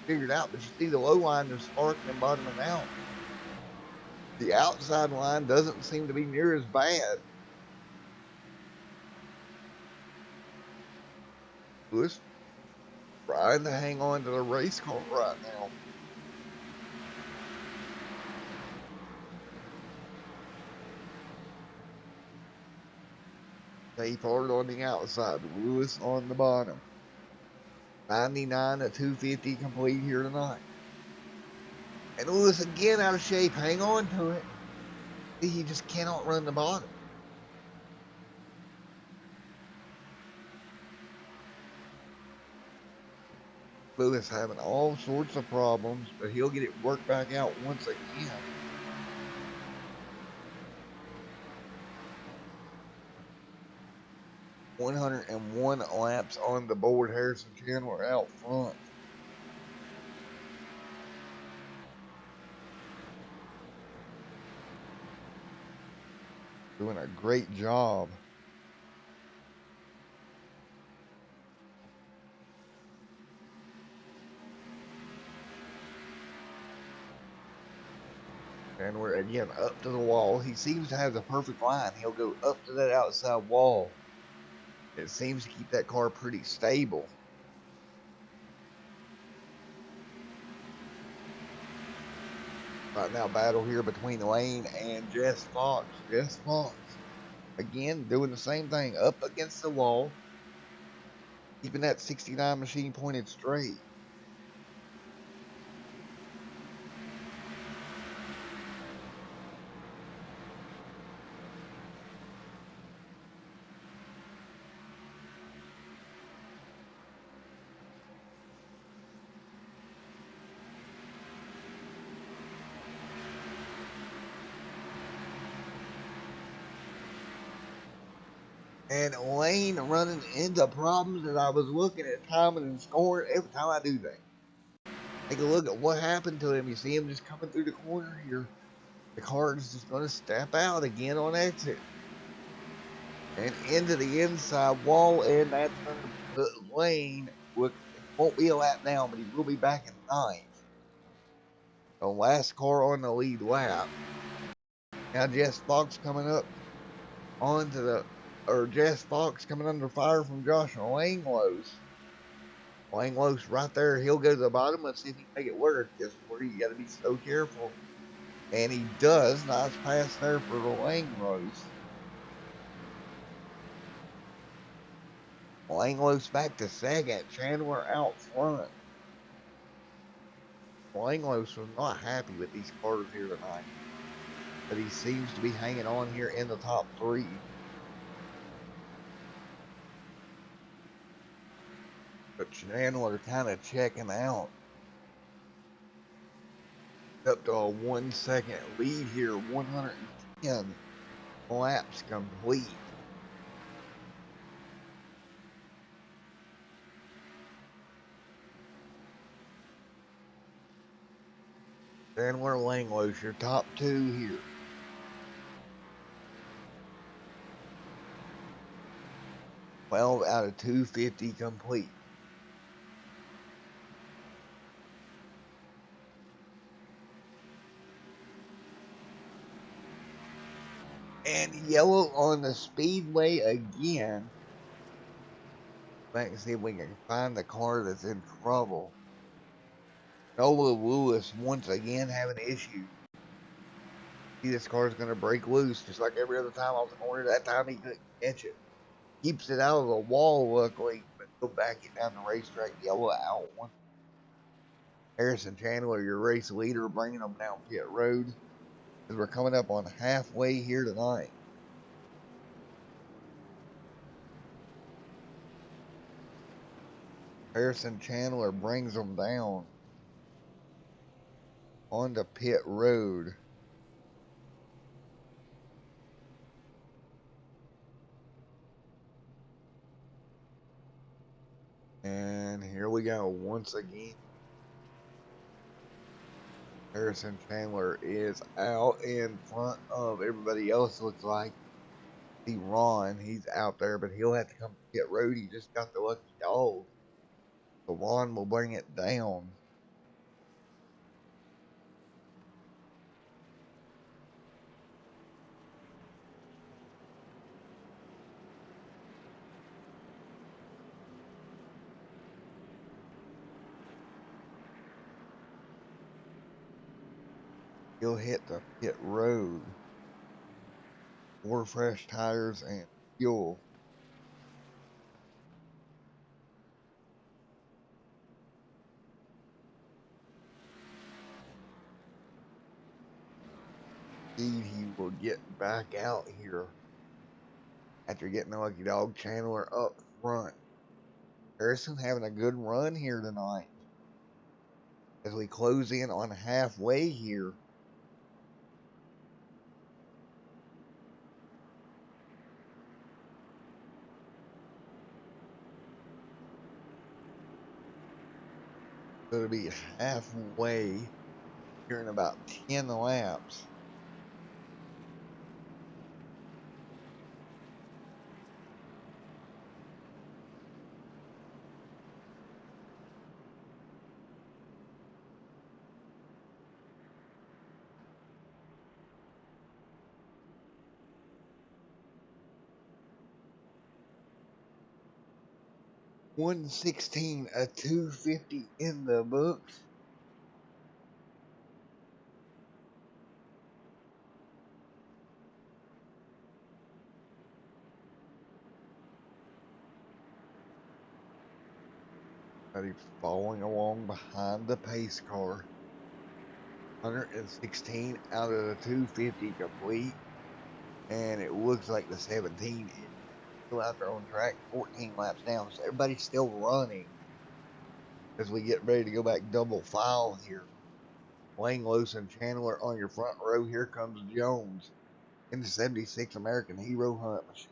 figured out. But you see the low line is sparking and bottoming out. The outside line doesn't seem to be near as bad. Lewis trying to hang on to the race car right now. Safeguard on the outside. Lewis on the bottom. 99 at 250 complete here tonight. And Lewis again out of shape. Hang on to it. He just cannot run the bottom. Lewis having all sorts of problems, but he'll get it worked back out once again. .101 laps on the board. Harrison Chandler out front. Doing a great job. And we're again up to the wall. He seems to have the perfect line. He'll go up to that outside wall. It seems to keep that car pretty stable. Right now, battle here between Lane and Jess Fox. Jess Fox, again, doing the same thing. Up against the wall. Keeping that 69 machine pointed straight. And Lane running into problems that I was looking at timing and scoring every time I do that. Take a look at what happened to him. You see him just coming through the corner here. The car is just going to step out again on exit. And into the inside wall, and that's going to put Lane, it won't be a lap down, but he will be back in 9th. The last car on the lead lap. Now Jess Fox coming up onto Jess Fox coming under fire from Josh Langlos. Langlos right there. He'll go to the bottom. Let's see if he can make it work. This is where you got to be so careful. And he does. Nice pass there for the Langlos. Langlos back to 2nd. Chandler out front. Langlos was not happy with these cars here tonight. But he seems to be hanging on here in the top 3. But Chandler kind of checking out. Up to a 1 second lead here. 110 laps complete. Chandler Langlos, your top 2 here. $12 out of 250 complete. And yellow on the speedway again. Let's see if we can find the car that's in trouble. Noah Lewis once again having issues. See, this car's going to break loose just like every other time off the corner. That time he couldn't catch it. Keeps it out of the wall, luckily, but he'll back it down the racetrack. Yellow out one. Harrison Chandler, your race leader, bringing them down pit road as we're coming up on halfway here tonight. Harrison Chandler brings them down onto pit road. And here we go once again. Harrison Chandler is out in front of everybody else, looks like. See Ron, he's out there, but he'll have to come to pit road. He just got the lucky dog. So Ron will bring it down. He'll hit the pit road. 4 fresh tires and fuel. He will get back out here after getting the lucky dog. Chandler up front. Harrison having a good run here tonight as we close in on halfway here. So it'll be halfway here in about 10 laps. $116, a $250 in the books. But he's following along behind the pace car. 116 out of the 250 complete. And it looks like the 17 is still out there on track, 14 laps down. So everybody's still running as we get ready to go back double file here. Langlos and Chandler on your front row. Here comes Jones in the 76 American Hero Hunt machine.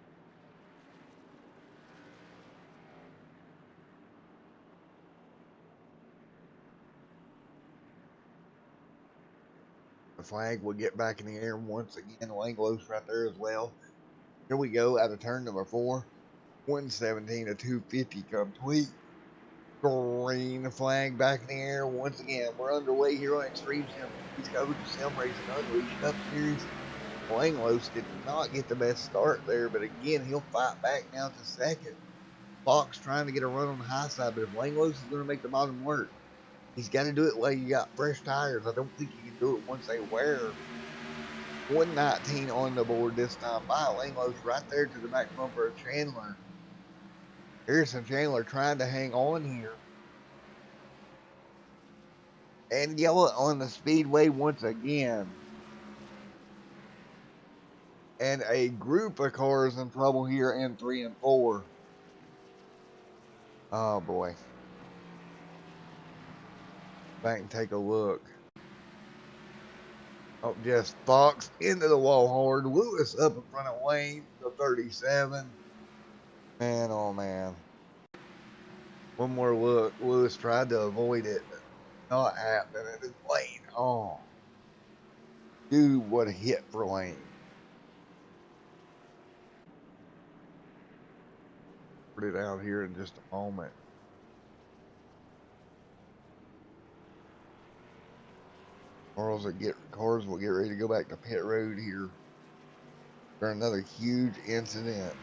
The flag will get back in the air once again. Langlos right there as well. Here we go out of turn number 4. 117 to 250 complete. Green flag back in the air once again. We're underway here on Extreme Sim. He's covered the Sim Racing Unleashed Cup Series. Langlos did not get the best start there, but again, he'll fight back now to second. Fox trying to get a run on the high side, but if Langlos is going to make the bottom work, he's got to do it while you got fresh tires. I don't think you can do it once they wear. 119 on the board this time by Langlos right there to the back bumper of Chandler. Harrison Chandler trying to hang on here. And yellow on the speedway once again. And a group of cars in trouble here in 3 and 4. Oh boy. Back and take a look. Oh, just Fox into the wall hard. Lewis up in front of Wayne, the 37. Man, oh man. One more look. Lewis tried to avoid it, but not happening. It is Wayne. Oh. Dude, what a hit for Wayne. Put it out here in just a moment. Cars will get ready to go back to pit road here for another huge incident.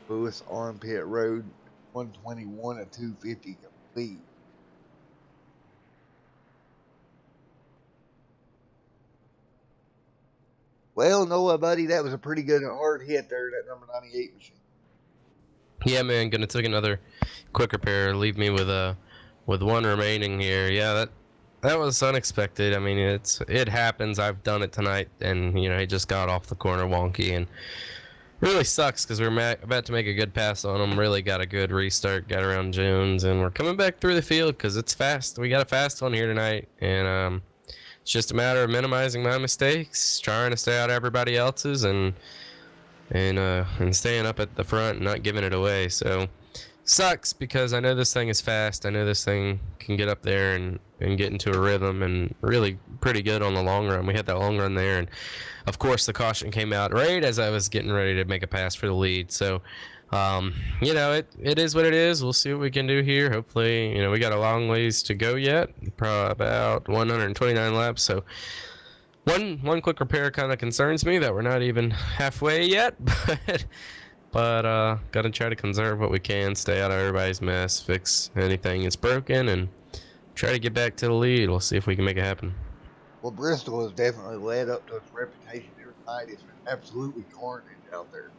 Lewis on pit road, 121 to 250 complete. Well, Noah, buddy, that was a pretty good hard hit there, that number 98 machine. Yeah, man, gonna take another quick repair. Leave me with with one remaining here. Yeah, that was unexpected. I mean, it happens. I've done it tonight, and he just got off the corner wonky, and really sucks because we're about to make a good pass on him. Really got a good restart, got around Jones, and we're coming back through the field because it's fast. We got a fast one here tonight, and it's just a matter of minimizing my mistakes, trying to stay out of everybody else's, and staying up at the front and not giving it away. So sucks because I know this thing is fast. I know this thing can get up there and get into a rhythm and really pretty good on the long run. We had that long run there, and of course the caution came out right as I was getting ready to make a pass for the lead. So it is what it is. We'll see what we can do here. Hopefully, we got a long ways to go yet, probably about 129 laps. So one quick repair kind of concerns me that we're not even halfway yet, but gotta try to conserve what we can, stay out of everybody's mess, fix anything that's broken, and try to get back to the lead. We'll see if we can make it happen. Well, Bristol has definitely led up to its reputation every night. It's been absolutely carnage out there.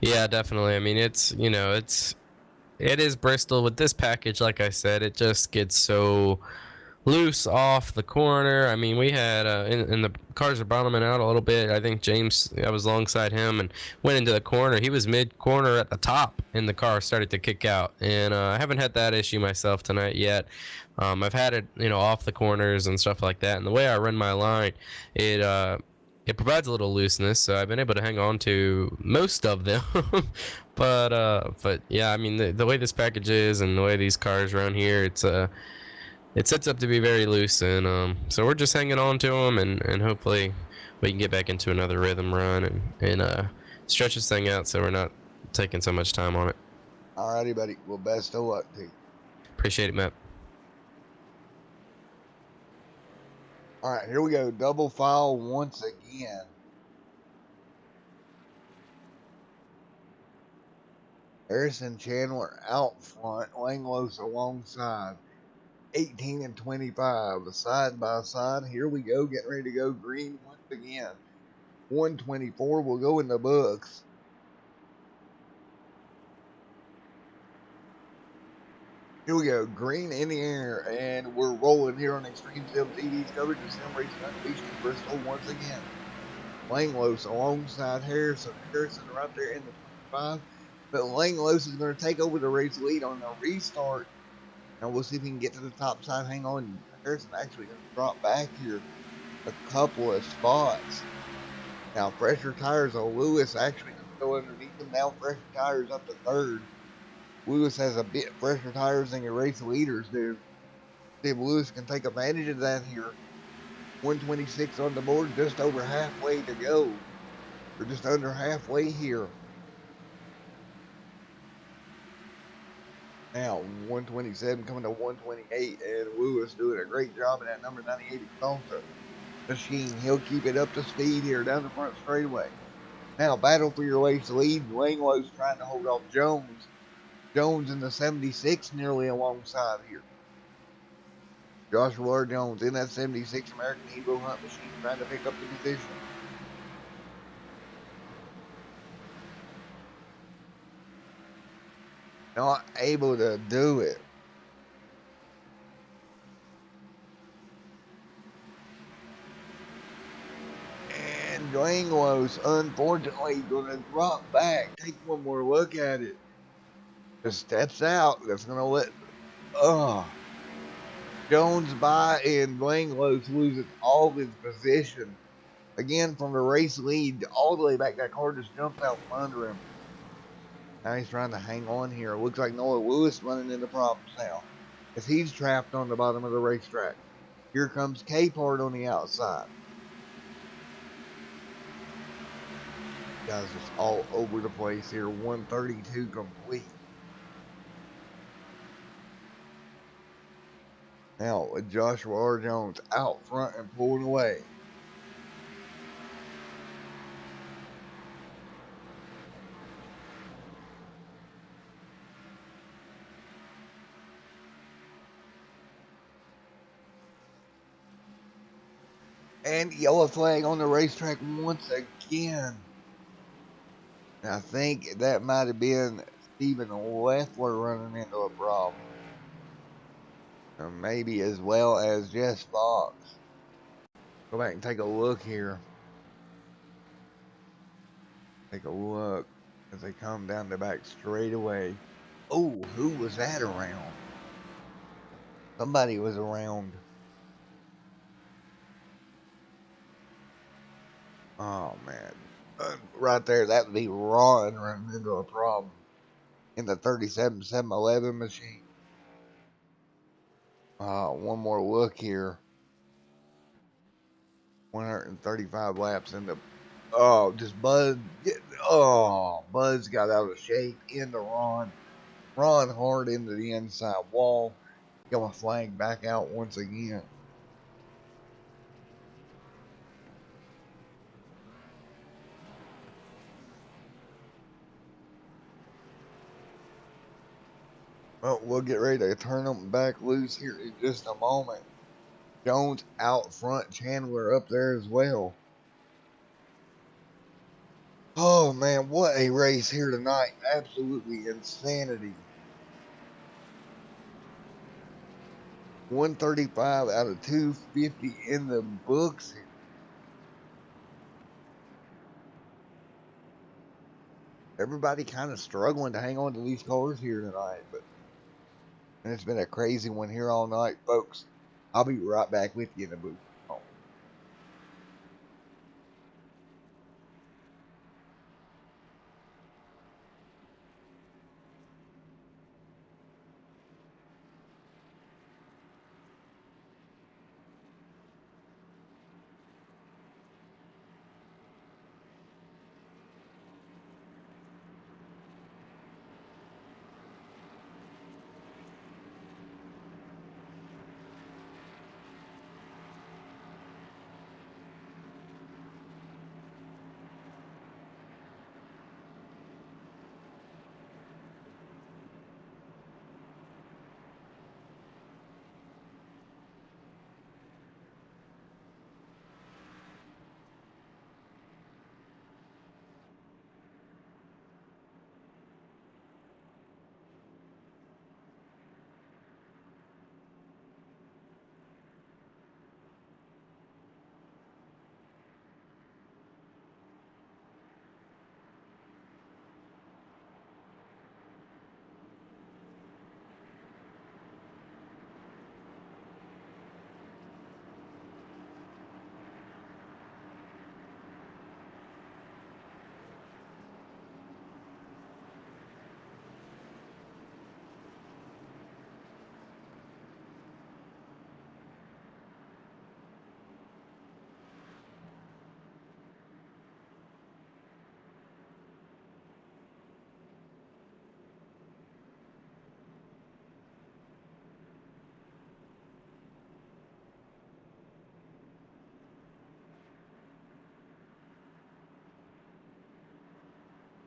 Yeah, definitely. I mean, it is Bristol with this package. Like I said, it just gets so loose off the corner. I mean, we had and the cars are bottoming out a little bit. I think James, I was alongside him and went into the corner. He was mid corner at the top, and the car started to kick out. And I haven't had that issue myself tonight yet. I've had it, off the corners and stuff like that. And the way I run my line, it provides a little looseness, so I've been able to hang on to most of them. but yeah, I mean, the way this package is and the way these cars around here, it sets up to be very loose, and so we're just hanging on to them, and hopefully we can get back into another rhythm run and stretch this thing out so we're not taking so much time on it. Alrighty, buddy. Well, best of luck to you. Appreciate it, Matt. All right, here we go. Double file once again. Harrison Chandler out front, Langlos alongside. 18 and 25, side by side. Here we go, getting ready to go green once again. 124 will go in the books. Here we go, green in the air, and we're rolling here on Extreme Sim TV's coverage of Sim Racing Unleashed in Bristol once again. Langlos alongside Harrison. Harrison right there in the 25, but Langlos is going to take over the race lead on the restart. And we'll see if he can get to the top side. Hang on. Harrison actually going to drop back here a couple of spots. Now, fresher tires on Lewis actually going to go underneath him. Now, fresher tires up to third. Lewis has a bit fresher tires than your race leaders do. See if Lewis can take advantage of that here. 126 on the board, just over halfway to go. We're just under halfway here. Now, 127 coming to 128, and Lewis doing a great job in that number 98 Exalta machine. He'll keep it up to speed here down the front straightaway. Now, battle for your race lead. Langlo's trying to hold off Jones. Jones in the 76 nearly alongside here. Joshua R. Jones in that 76 American Eagle Hunt machine trying to pick up the position. Not able to do it. And Langlos, unfortunately, going to drop back. Take one more look at it. Just steps out. That's going to let Jones by, and Langlos loses all of his position. Again, from the race lead all the way back. That car just jumped out from under him. Now he's trying to hang on here. Looks like Noah Lewis running into problems now, as he's trapped on the bottom of the racetrack. Here comes Capehart on the outside. Guys, just all over the place here. 132 complete. Now with Joshua R. Jones out front and pulling away. And yellow flag on the racetrack once again. And I think that might have been Stephen Leffler running into a problem. maybe as well as Jess Fox. Go back and take a look here. Take a look as they come down the back straightaway. Oh, who was that around? Somebody was around. Oh, man. Right there, that would be Ron running into a problem in the 37-711 machine. One more look here. 135 laps in the. Oh, just Bud. Bud's got out of shape into Ron. Ron hard into the inside wall. Got my flag back out once again. Well, we'll get ready to turn them back loose here in just a moment. Jones out front, Chandler up there as well. Oh man, what a race here tonight. Absolutely insanity. 135 out of 250 in the books here. Everybody kind of struggling to hang on to these cars here tonight, but it's been a crazy one here all night, folks. I'll be right back with you in the booth.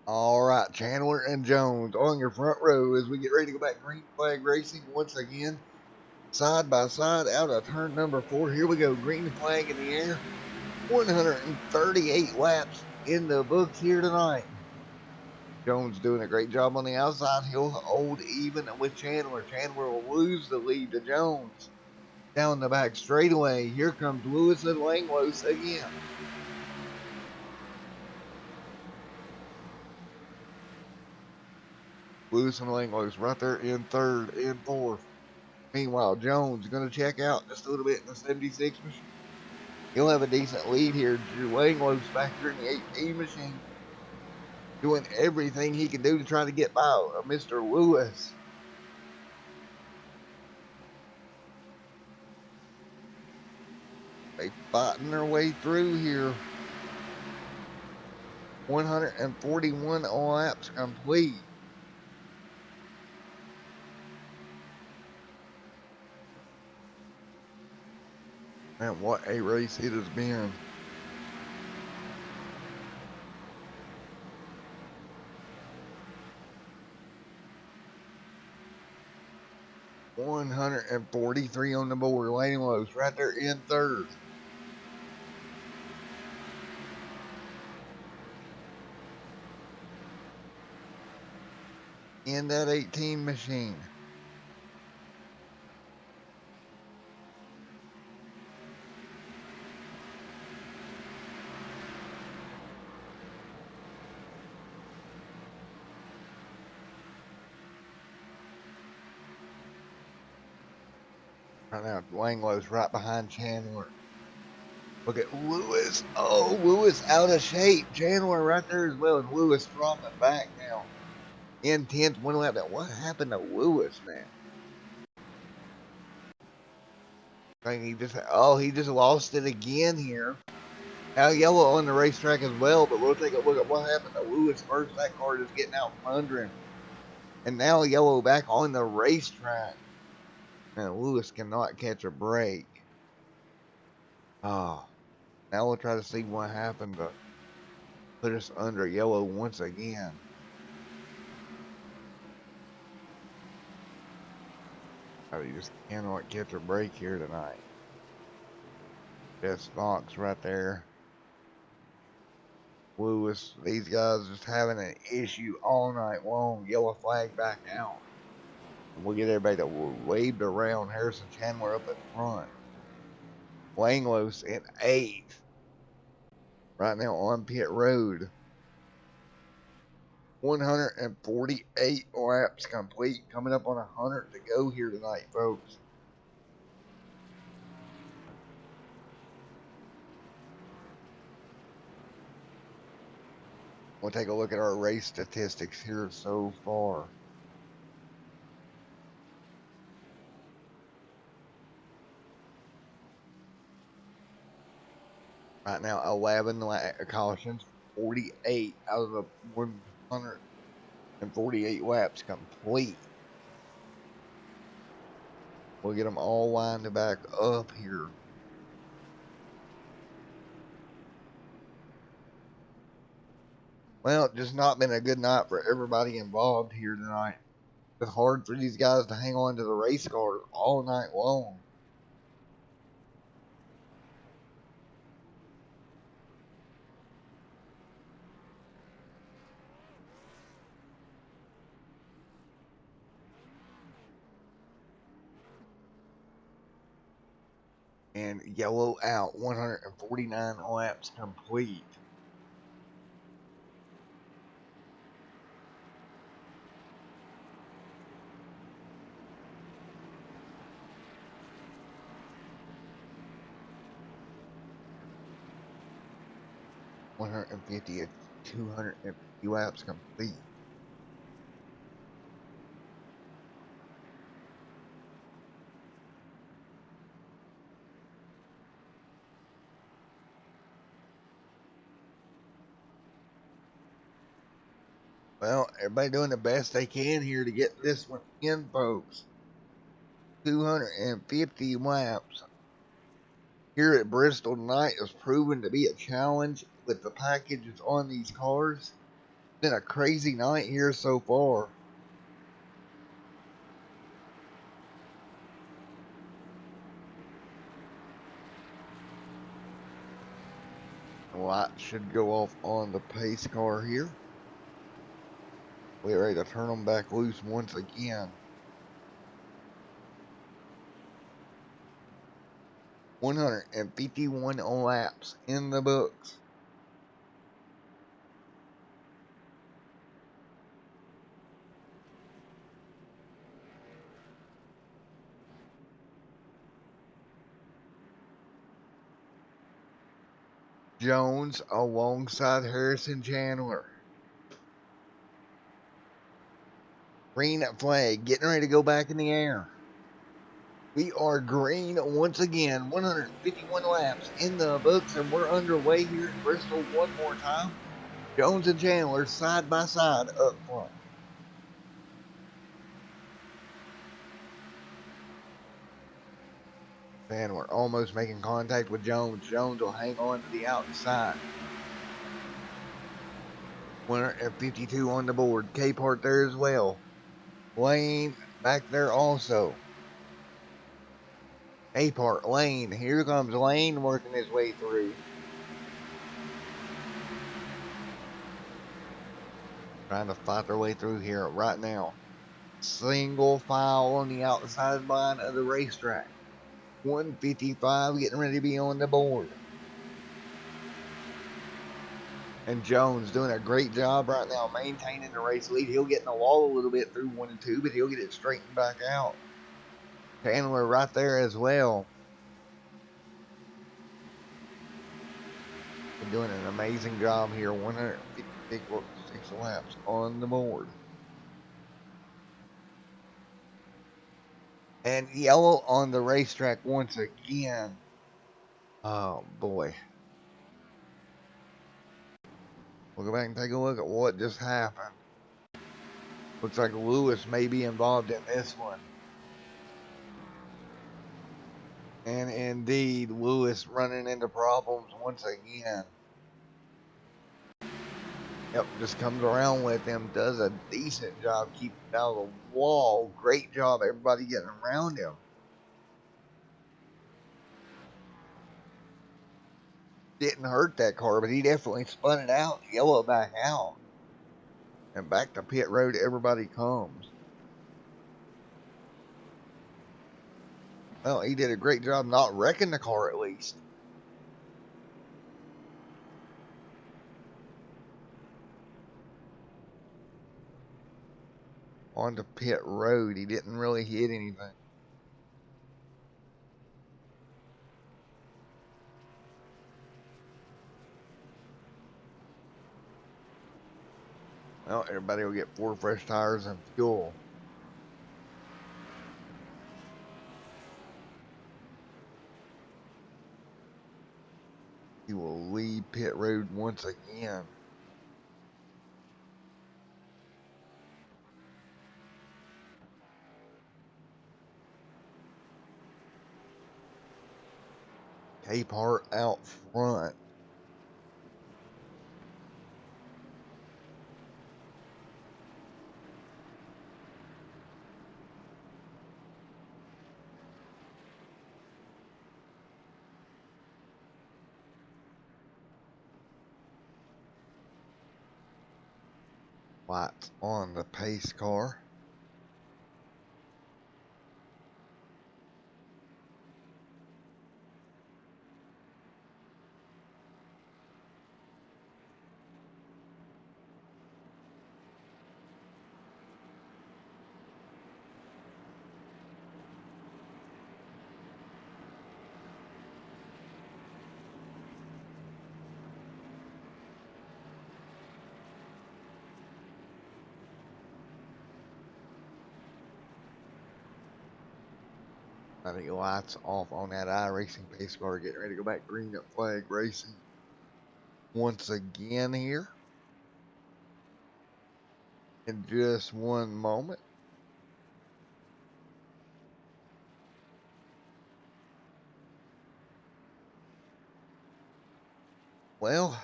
All right, Chandler and Jones on your front row as we get ready to go back green flag racing once again. Side by side out of turn number 4. Here we go. Green flag in the air. 138 laps in the books here tonight. Jones doing a great job on the outside. He'll hold even with Chandler. Chandler will lose the lead to Jones. Down the back straightaway. Here comes Lewis and Langlos again. Lewis and Langlos right there in third and fourth. Meanwhile, Jones going to check out just a little bit in the 76 machine. He'll have a decent lead here. Drew Langlos back here in the 18 machine, doing everything he can do to try to get by Mr. Lewis. They fighting their way through here. 141 laps complete. Man, what a race it has been. $143 on the board. Langlos right there in third. In that 18 machine. Right now, Langlow's right behind Chandler. Look at Lewis. Oh, Lewis out of shape. Chandler right there as well, and Lewis dropping back now. In 10th, one lap. What happened to Lewis, man? I think he just lost it again here. Now yellow on the racetrack as well, but we'll take a look at what happened to Lewis first. That car is getting out from under him. And now yellow back on the racetrack. And Lewis cannot catch a break. Oh, now we'll try to see what happened to put us under yellow once again. He just cannot catch a break here tonight. Best Fox right there. Lewis, these guys just having an issue all night long. Yellow flag back out. And we'll get everybody that waved around. Harrison Chandler up at front. Langlos in 8th. Right now on pit road. 148 laps complete. Coming up on 100 to go here tonight, folks. We'll take a look at our race statistics here so far. Right now, 11 cautions, 48 out of the 148 laps complete. We'll get them all lined back up here. Well, it's just not been a good night for everybody involved here tonight. It's hard for these guys to hang on to the race cars all night long. And yellow out, 149 laps complete. (150 250 laps complete. Well, everybody doing the best they can here to get this one in, folks. 250 laps here at Bristol tonight is proven to be a challenge with the packages on these cars. It's been a crazy night here so far. The light should go off on the pace car here. We're ready to turn them back loose once again. 151 laps in the books. Jones alongside Harrison Chandler. Green flag getting ready to go back in the air. We are green once again. 151 laps in the books, and we're underway here in Bristol one more time. Jones and Chandler side by side up front. And we're almost making contact with Jones. Jones will hang on to the outside. 152 on the board. Capehart there as well. Lane back there also. Capehart, Lane. Here comes Lane working his way through. Trying to fight their way through here right now. Single file on the outside line of the racetrack. 155 getting ready to be on the board. And Jones doing a great job right now maintaining the race lead. He'll get in the wall a little bit through 1 and 2, but he'll get it straightened back out. Chandler right there as well. They're doing an amazing job here. 156 laps on the board. And yellow on the racetrack once again. Oh boy. We'll go back and take a look at what just happened. Looks like Lewis may be involved in this one. And indeed, Lewis running into problems once again. Yep, just comes around with him, does a decent job keeping it out of the wall. Great job, everybody getting around him. Didn't hurt that car, but he definitely spun it out, yellow back out. And back to pit road, everybody comes. Well, he did a great job not wrecking the car at least. On to pit road, he didn't really hit anything. Well, everybody will get 4 fresh tires and fuel. He will lead pit road once again. Capehart out front. Lights on the pace car. I think lights off on that iRacing pace car, getting ready to go back green up flag racing once again here in just one moment. Well,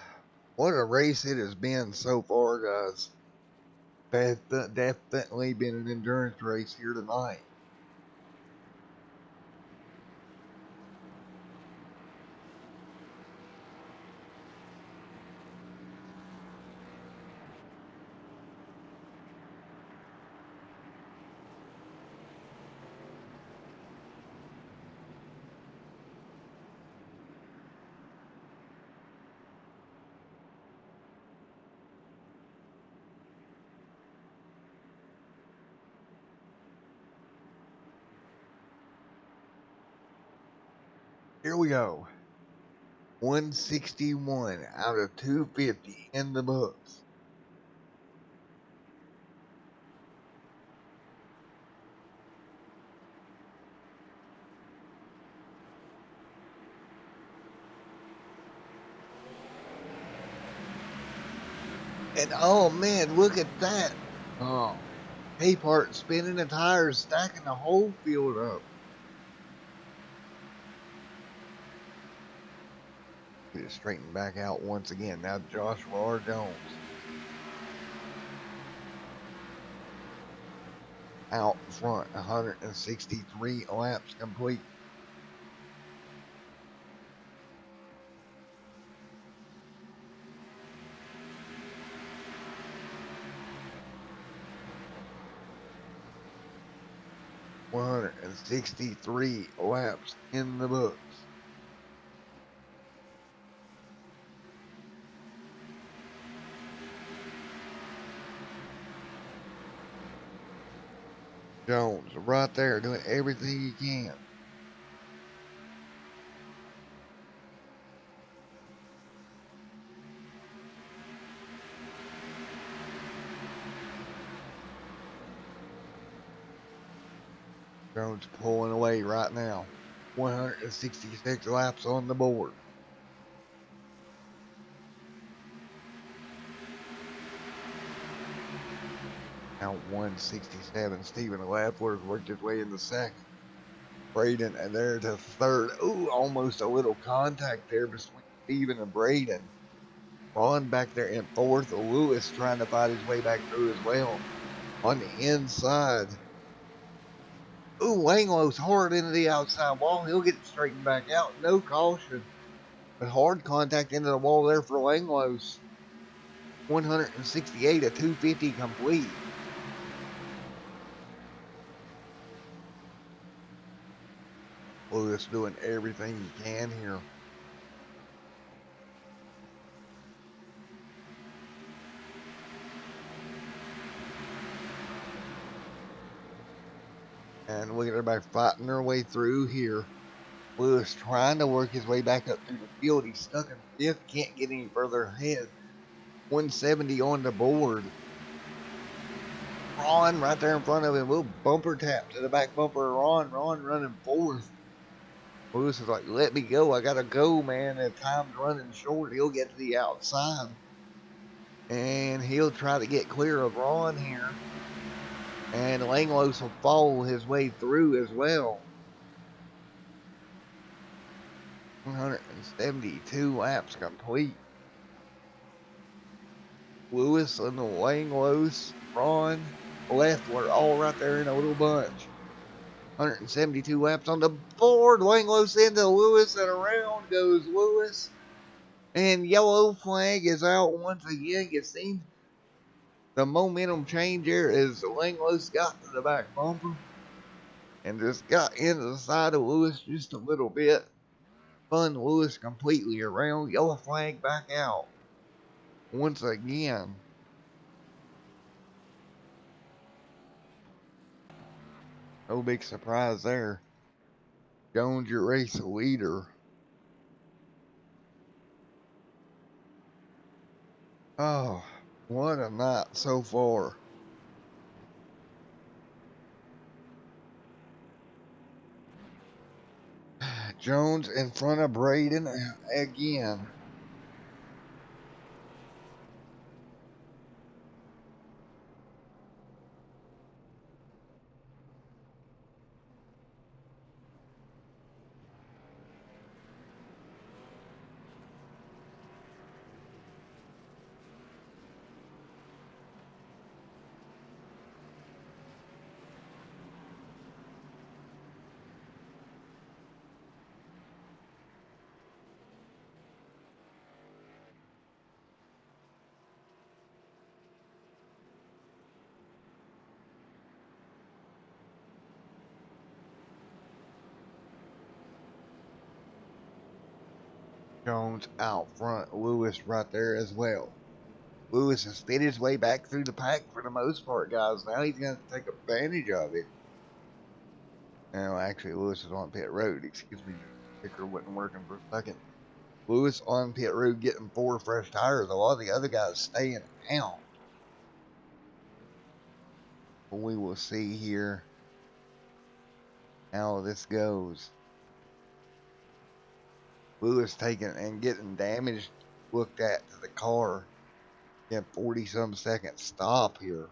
what a race it has been so far, guys. Definitely been an endurance race here tonight. Here we go. 161 out of 250 in the books. And oh man, look at that. Oh, Capehart spinning the tires, stacking the whole field up. Get it straightened back out once again. Now Joshua R. Jones. Out front, 163 laps complete. $163 laps in the books. Jones right there doing everything he can. Jones pulling away right now. 166 laps on the board. Now 167. Stephen Lapworth worked his way into second. Braden and there to third. Ooh, almost a little contact there between Stephen and Braden. Ron back there in fourth. Lewis trying to fight his way back through as well. On the inside. Ooh, Langlow's hard into the outside wall. He'll get it straightened back out. No caution. But hard contact into the wall there for Langlow's. 168 at 250 complete. Lewis doing everything he can here. And look at everybody fighting their way through here. Lewis trying to work his way back up through the field. He's stuck in fifth, can't get any further ahead. 170 on the board. Ron right there in front of him. Little bumper tap to the back bumper of Ron. Ron running fourth. Lewis is like, let me go. I gotta go, man. The time's running short. He'll get to the outside. And he'll try to get clear of Ron here. And Langlos will follow his way through as well. 172 laps complete. Lewis and Langlos, Ron, Leffler, all right there in a little bunch. 172 laps on the board. Langlos into Lewis, and around goes Lewis. And yellow flag is out once again. You see the momentum change here as Langlos got to the back bumper and just got into the side of Lewis just a little bit. Spun Lewis completely around. Yellow flag back out once again. No big surprise there. Jones, your race leader. Oh, what a night so far. Jones in front of Braden again. Jones out front. Lewis right there as well. Lewis has fit his way back through the pack for the most part, guys. Now he's going to take advantage of it. No, actually, Lewis is on pit road. Excuse me, the sticker wasn't working for a second. Lewis on pit road getting 4 fresh tires. A lot of the other guys staying out. We will see here how this goes. Lewis taking and getting damaged looked at to the car. Yeah, 40-some second stop here.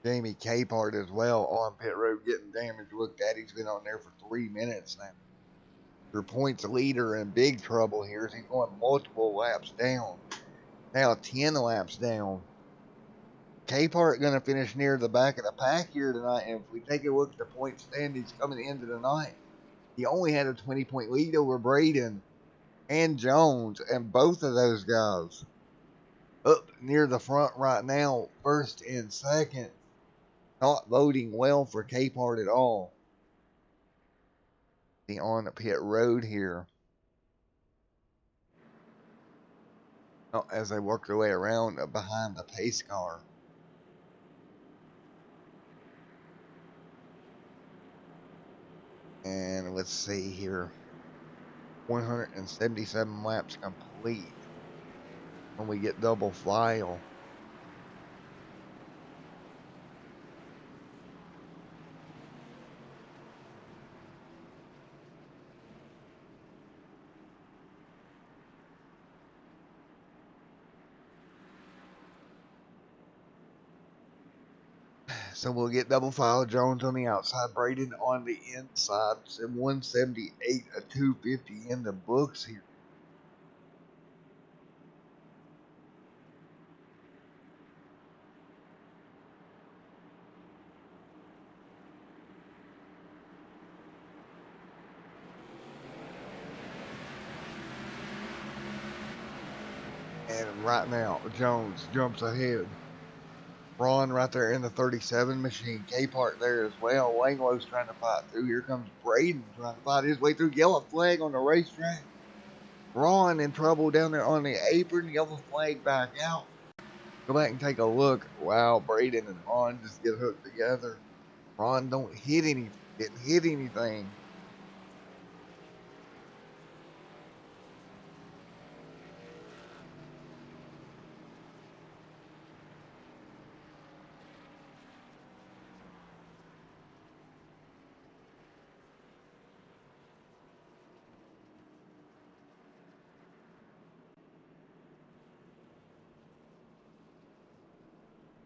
Jamie Capehart as well on pit road getting damaged looked at. He's been on there for 3 minutes now. Your points leader in big trouble here as he's going multiple laps down. Now 10 laps down. Capehart going to finish near the back of the pack here tonight. And if we take a look at the point standings coming into the night, he only had a 20-point lead over Braden and Jones, and both of those guys up near the front right now, first and second. Not voting well for Capehart at all. The on the pit road here. as they work their way around behind the pace car. And let's see here. 177 laps complete when we get double file. So we'll get double file. Jones on the outside, Braden on the inside. 178, a 250 in the books here. And right now, Jones jumps ahead. Ron right there in the 37 machine. K-Part there as well. Langlow's trying to fight through. Here comes Braden trying to fight his way through. Yellow flag on the racetrack. Ron in trouble down there on the apron. Yellow flag back out. Go back and take a look. Wow, Braden and Ron just get hooked together. Ron didn't hit anything.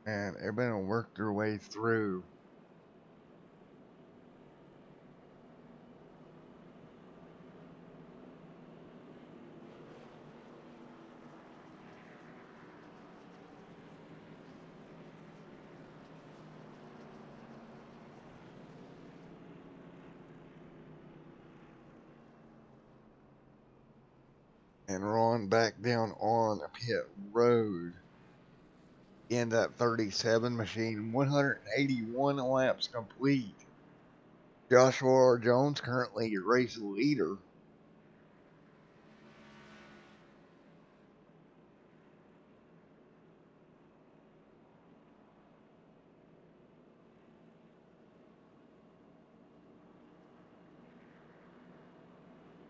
And everybody will work their way through. And Ron back down on pit road in that 37 machine. 181 laps complete. Joshua Jones currently your race leader.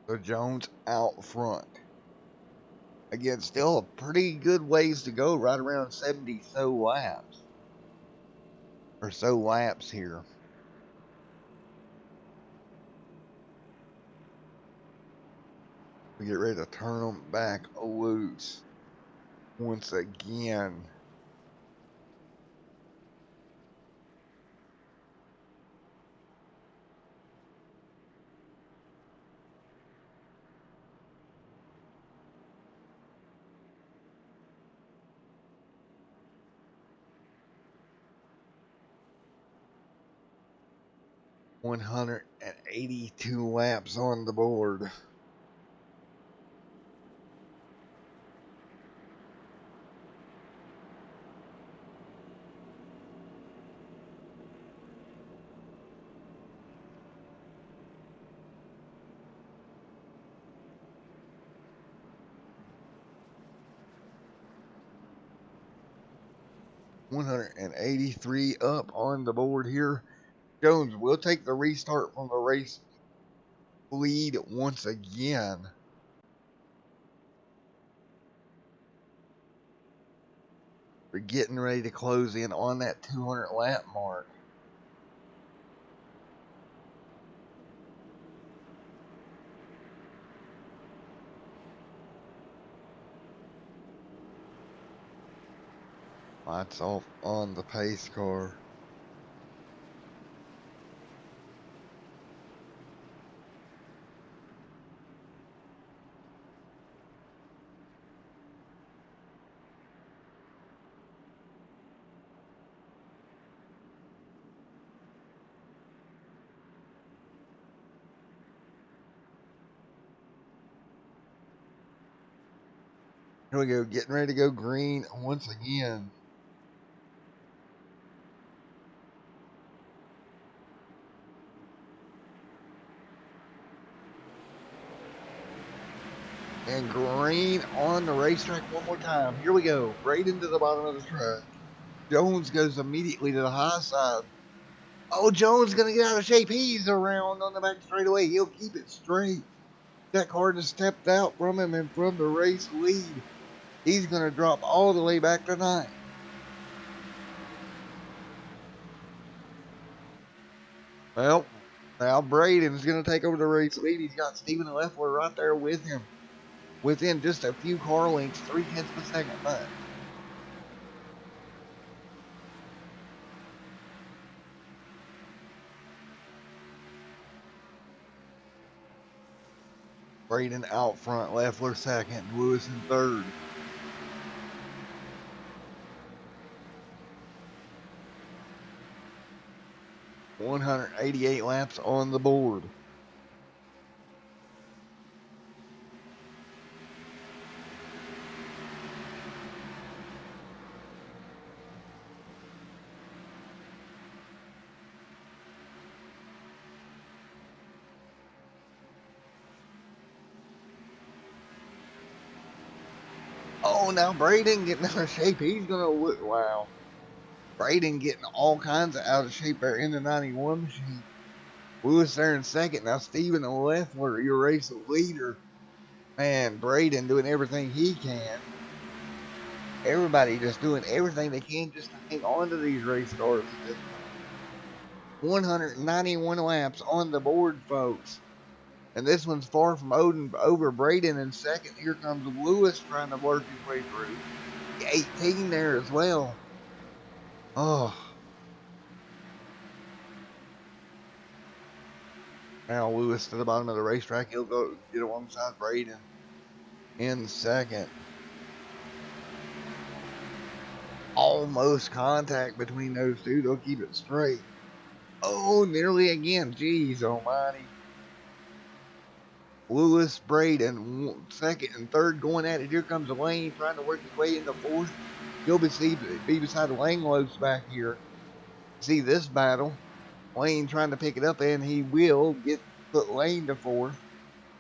So Jones out front. Again, still a pretty good ways to go, right around 70 so laps. Or so laps here. We get ready to turn them back loose once again. $182 laps on the board. $183 up on the board here. Jones will take the restart from the race lead once again. We're getting ready to close in on that 200 lap mark. Lights off on the pace car. Here we go, getting ready to go green once again. And green on the racetrack one more time. Here we go. Braden to the bottom of the track. Jones goes immediately to the high side. Oh, Jones going to get out of shape. He's around on the back straightaway. He'll keep it straight. That car just stepped out from him and from the race lead. He's going to drop all the way back to ninth. Well, now Braden's going to take over the race lead. He's got Steven Leffler right there with him. Within just a few car lengths, 0.3 of a second back. Braden out front, Leffler second, Lewis in third. $188 laps on the board. Oh, now Braden getting out of shape. He's going to look, wow. Braden getting all kinds of out of shape there in the 91 machine. Lewis there in second. Now Steven Leffler, your race leader. Man, Braden doing everything he can. Everybody just doing everything they can just to hang on to these race cars at this point. 191 laps on the board, folks. And this one's far from over. Braden in second. Here comes Lewis trying to work his way through. 18 there as well. Oh. Now Lewis to the bottom of the racetrack. He'll go get alongside Braden in second. Almost contact between those two. They'll keep it straight. Oh, nearly again. Jeez almighty. Lewis, Braden, second and third going at it. Here comes Lane trying to work his way into fourth. He'll be beside Langlos back here. See this battle. Lane trying to pick it up, and he will put Lane to fourth.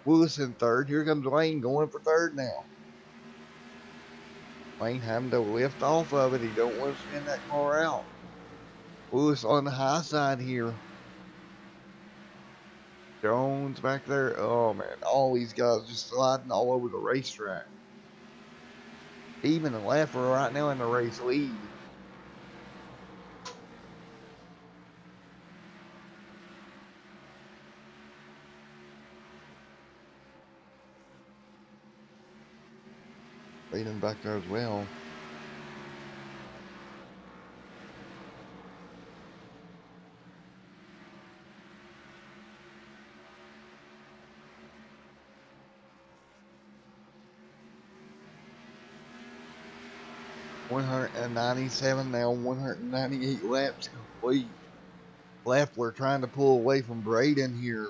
Lewis in third. Here comes Lane going for third now. Lane having to lift off of it. He don't want to spin that car out. Lewis on the high side here. Jones back there. Oh, man. All these guys just sliding all over the racetrack. Even and Leffler right now in the race lead. Braden back there as well. $197 now, 198 laps complete. Leffler trying to pull away from Braden here.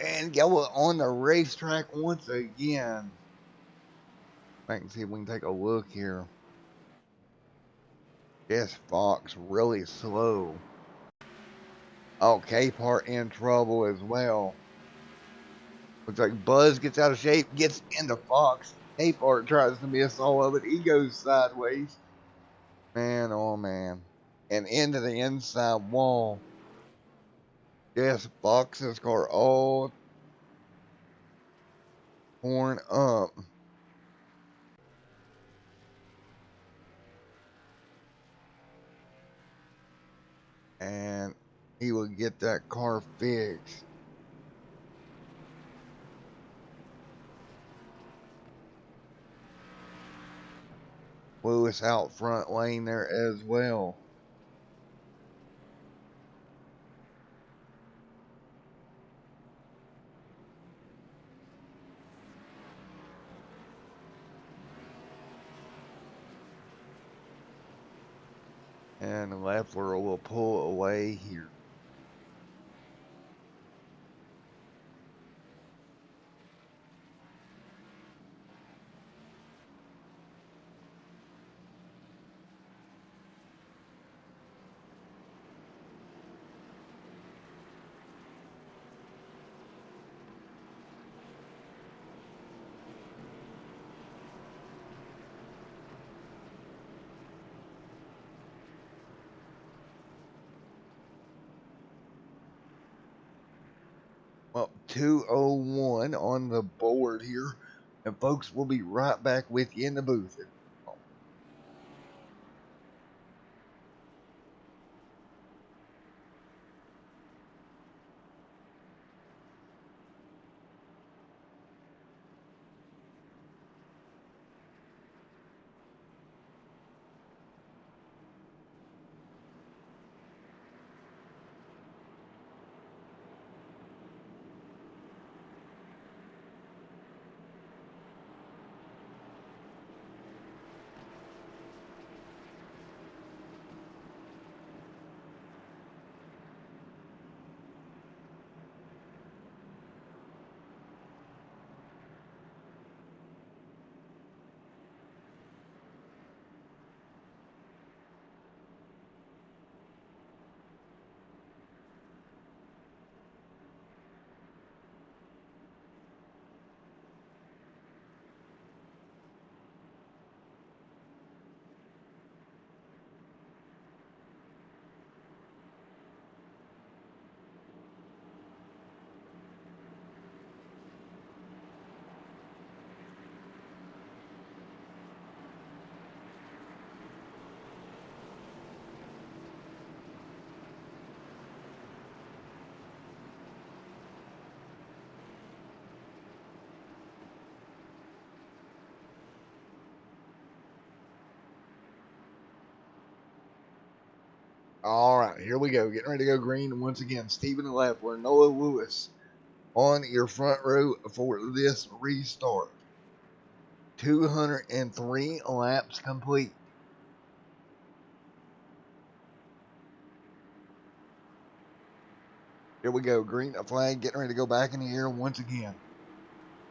And go on the racetrack once again. I can see if we can take a look here. Yes, Fox really slow. Oh, Capehart in trouble as well. Looks like Buzz gets out of shape, gets into Fox. Capehart tries to miss all of it. He goes sideways. Man, oh man. And into the inside wall. Yes, Fox's car all torn up. And he will get that car fixed. Lewis out front lane there as well. And Leffler will pull away here. 2:01 on the board here. And folks, we'll be right back with you in the booth. All right, here we go. Getting ready to go green once again. Stephen Leffler, Noah Lewis on your front row for this restart. 203 laps complete. Here we go. Green flag getting ready to go back in the air once again.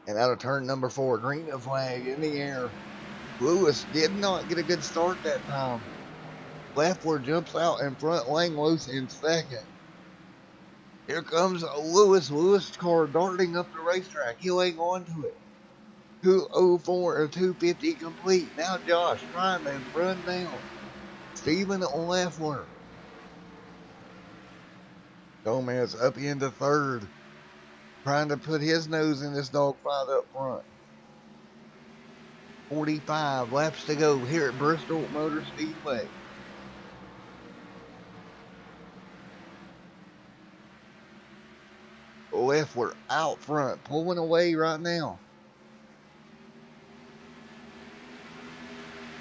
And out of turn number 4, green flag in the air. Lewis did not get a good start that time. Leffler jumps out in front, Langlos in second. Here comes Lewis. Lewis' car darting up the racetrack. He'll hang on to it. 2:04 or 2:50 complete. Now Josh trying to run down Stephen Leffler. Gomez up into third, trying to put his nose in this dogfight up front. 45 laps to go here at Bristol Motor Speedway. Leffler out front, pulling away right now.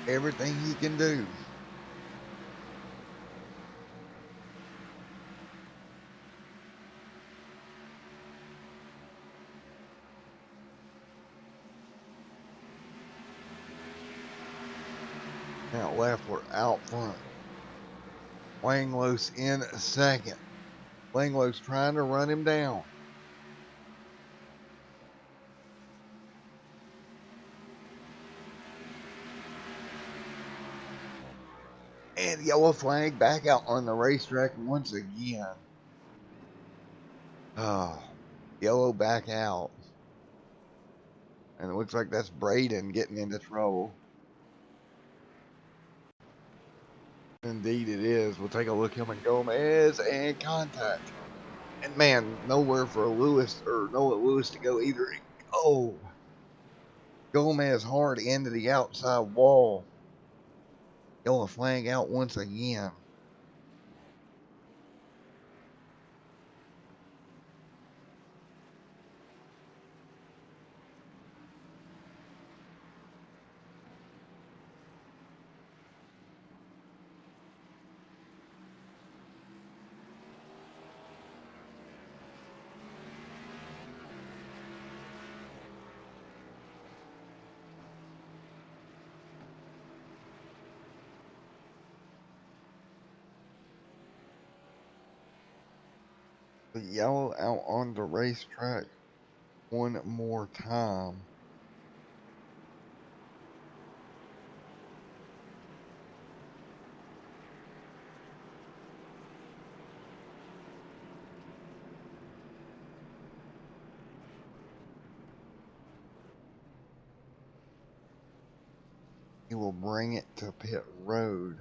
Everything he can do. Now Leffler out front. Langlos in second. Langlos trying to run him down. And yellow flag back out on the racetrack once again. Oh, yellow back out. And it looks like that's Braden getting into trouble. Indeed it is. We'll take a look. Him and Gomez and contact. And man, nowhere for Lewis or Noah Lewis to go either. Oh, Gomez hard into the outside wall. Yellow flag out once again. The yellow out on the racetrack one more time. He will bring it to pit road.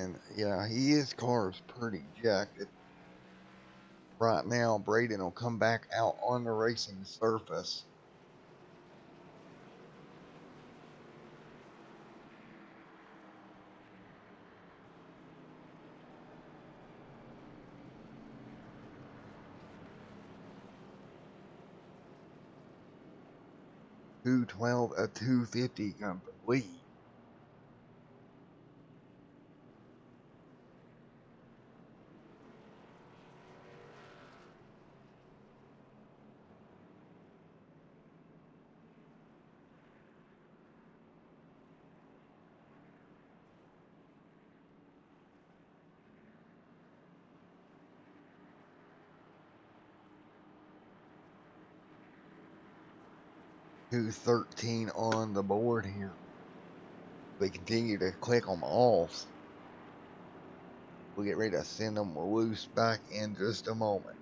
And yeah, his car's pretty jacked. Right now, Braden will come back out on the racing surface. .212 a 250 complete. .213 on the board here. We continue to click them off. We'll get ready to send them loose back in just a moment.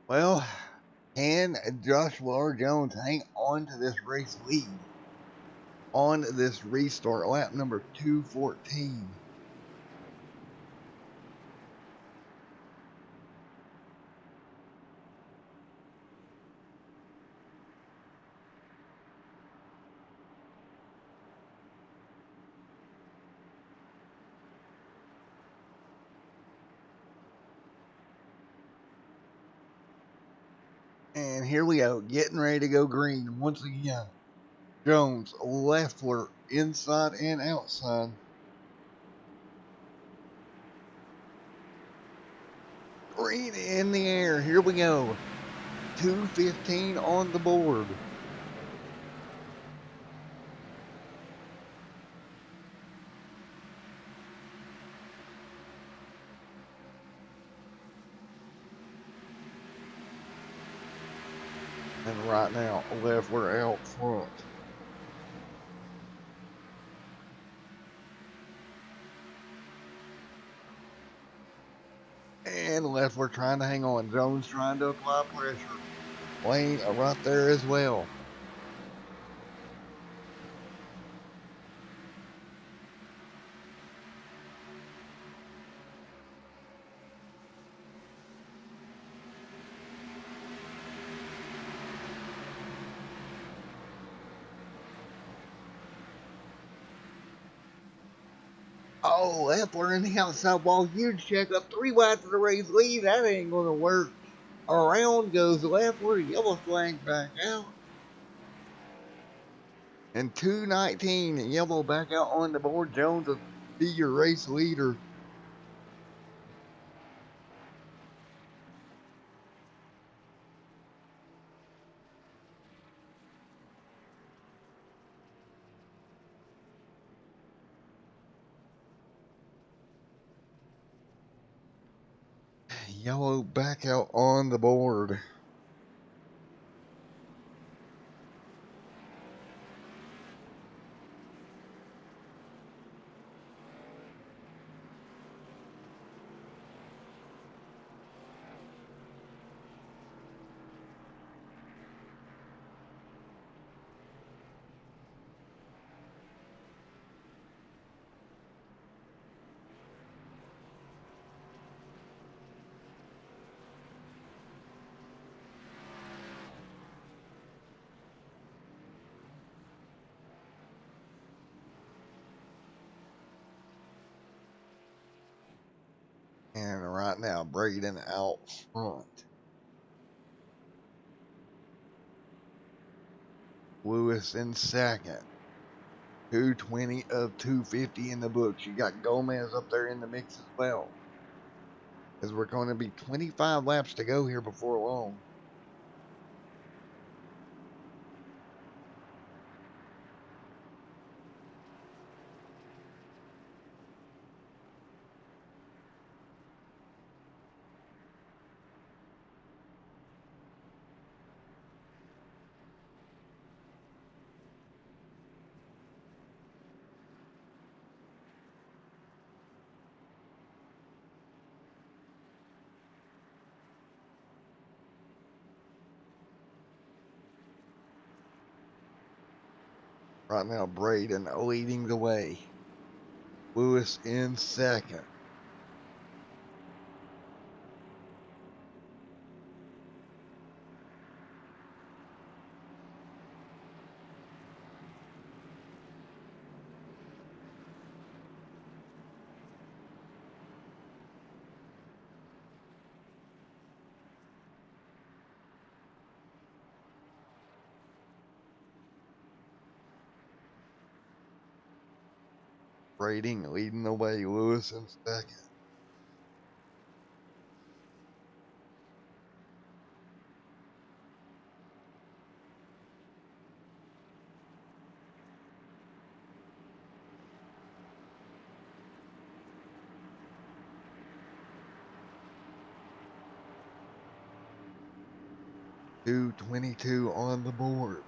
Well, can Joshua R. Jones hang on to this race lead on this restart lap number 214? And here we go, getting ready to go green once again. Jones, Leffler, inside and outside. Green in the air, here we go. 215 on the board. And right now, Leffler out front. And Leffler trying to hang on. Jones trying to apply pressure. Lane right there as well. Oh, Leffler in the outside wall. Huge check up. 3 wide to the race lead. That ain't going to work. Around goes Leffler. Yellow flag back out. And 219. Yellow back out on the board. Jones will be your race leader. Yellow back out on the board. And right now, Braden out front. Lewis in second. 220 of 250 in the books. You got Gomez up there in the mix as well. As we're going to be 25 laps to go here before long. Right now, Braden leading the way. Lewis in second. Braden leading the way. Lewis in second. .222 on the board.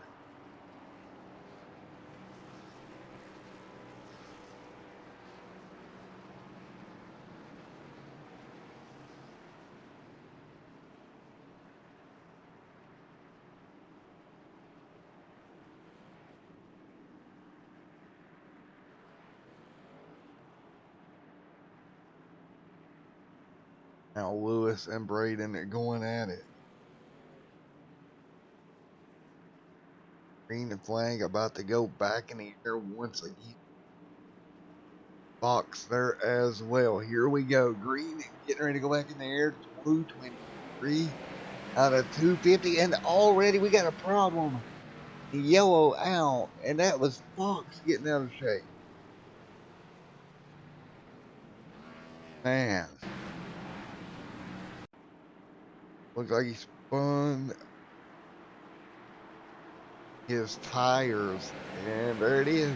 Now Lewis and Braden are going at it. Green flag about to go back in the air once again. Fox there as well. Here we go. Green getting ready to go back in the air. 223 out of 250. And already we got a problem. Yellow out. And that was Fox getting out of shape. Man. Looks like he spun his tires. And there it is.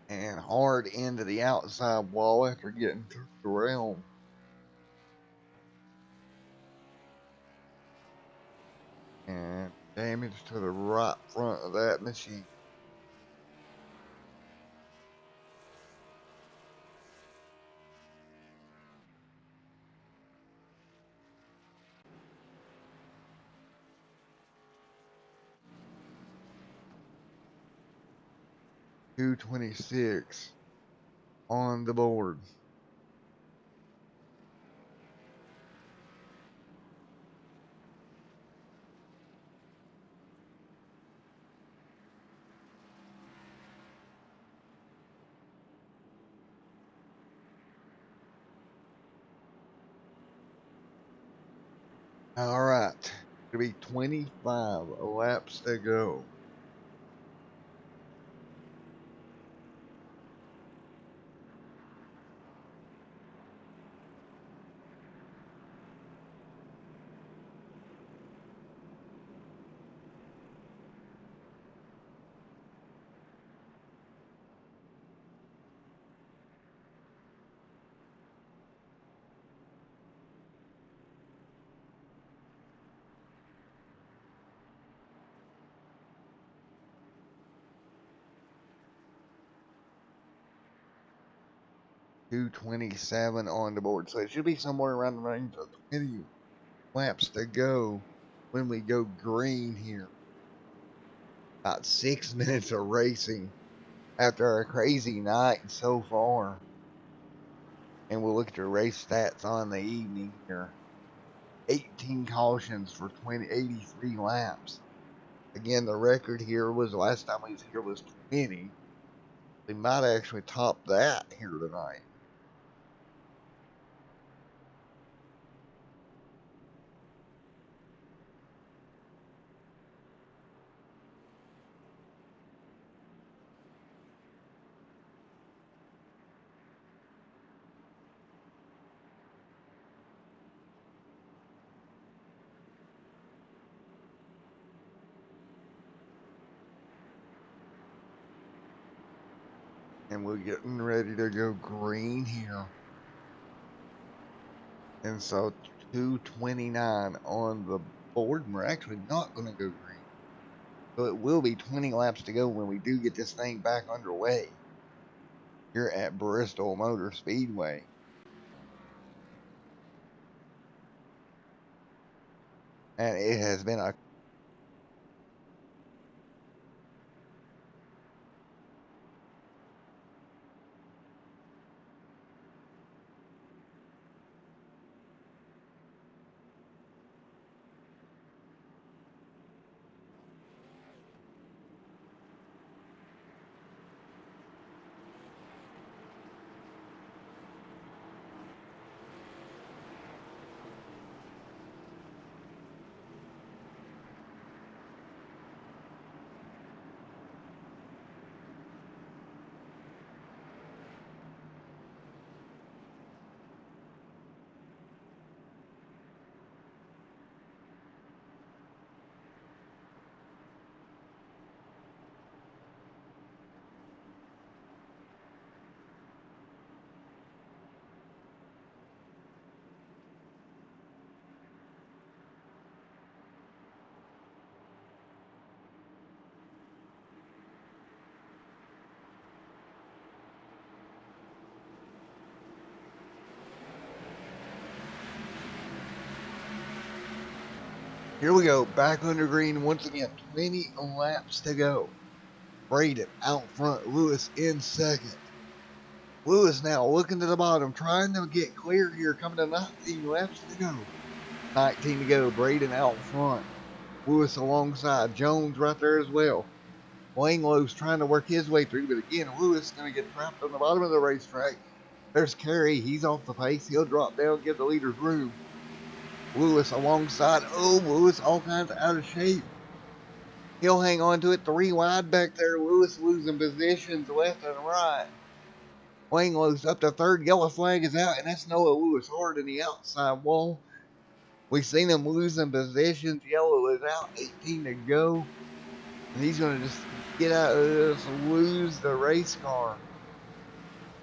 And hard into the outside wall after getting turned around. And damage to the right front of that machine. .226 on the board. All right. It'll be 25 laps to go. .227 on the board. So it should be somewhere around the range of 20 laps to go when we go green here. About 6 minutes of racing after a crazy night so far. And we'll look at the race stats on the evening here. 18 cautions for 83 laps. Again, the record here was last time we was here was 20. We might actually top that here tonight. And we're getting ready to go green here. And so 229 on the board, and we're actually not going to go green. So it will be 20 laps to go when we do get this thing back underway here at Bristol Motor Speedway. And it has been a Here we go, back under green once again. 20 laps to go. Braden out front, Lewis in second. Lewis now looking to the bottom, trying to get clear here, coming to 19 laps to go. 19 to go, Braden out front. Lewis alongside, Jones right there as well. Langlow's trying to work his way through, but again, Lewis going to get trapped on the bottom of the racetrack. There's Carey, he's off the pace. He'll drop down, give the leaders room. Lewis alongside, oh, Lewis all kinds of out of shape. He'll hang on to it, 3 wide back there. Lewis losing positions left and right. Langlow's up to third, yellow flag is out, and that's Noah Lewis hard in the outside wall. We've seen him losing positions, yellow is out, 18 to go. And he's going to just get out of this, lose the race car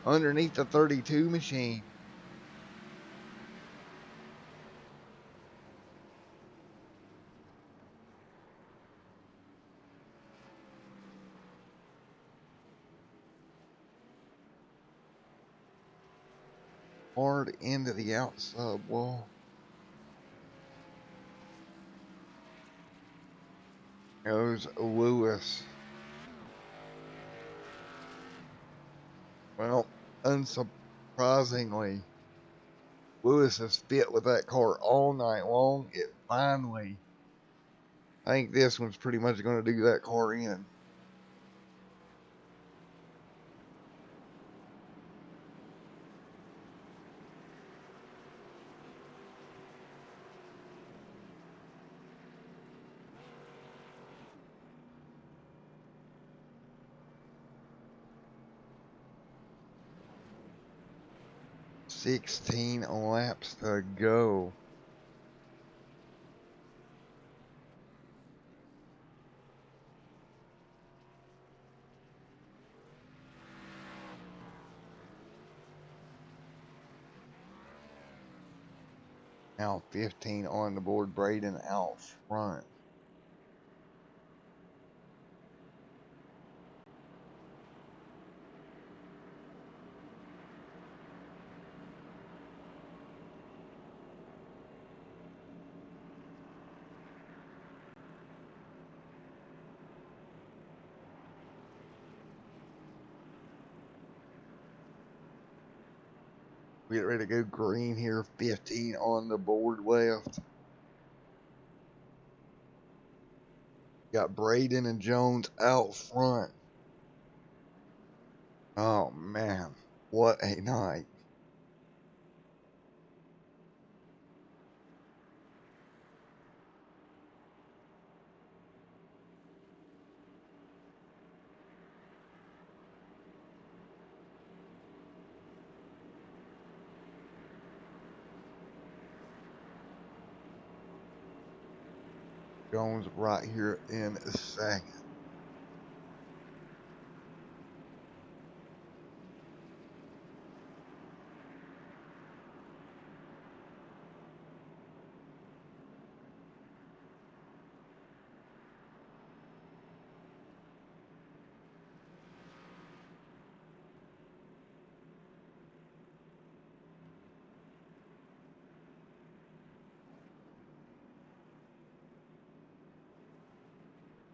underneath the 32 machine. Hard into the outside wall. Goes Lewis. Well, unsurprisingly, Lewis has fit with that car all night long. It finally, I think this one's pretty much going to do that car in. $16 laps to go. Now 15 on the board, Braden out front. We get ready to go green here, 15 on the board left. Got Braden and Jones out front. Oh man, what a night. Jones right here in second.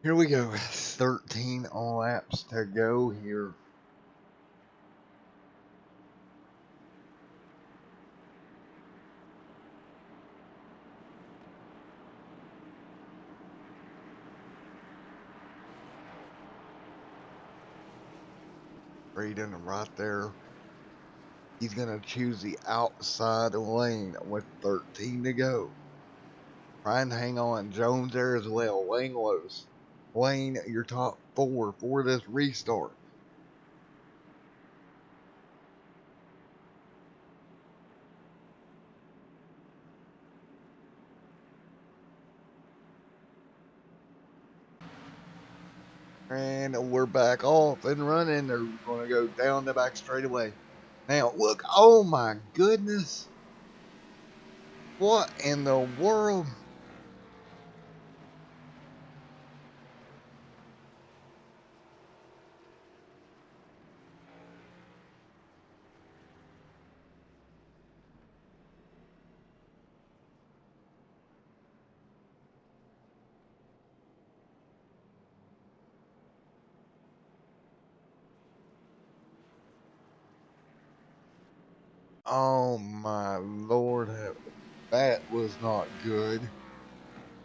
Here we go. 13 laps to go here. Braden right there. He's going to choose the outside lane with 13 to go. Trying to hang on. Jones there as well. Lane lows. Lane, your top four for this restart. And we're back off and running. They're going to go down the back straightaway. Now, look. Oh, my goodness. What in the world? Oh, my Lord. That was not good.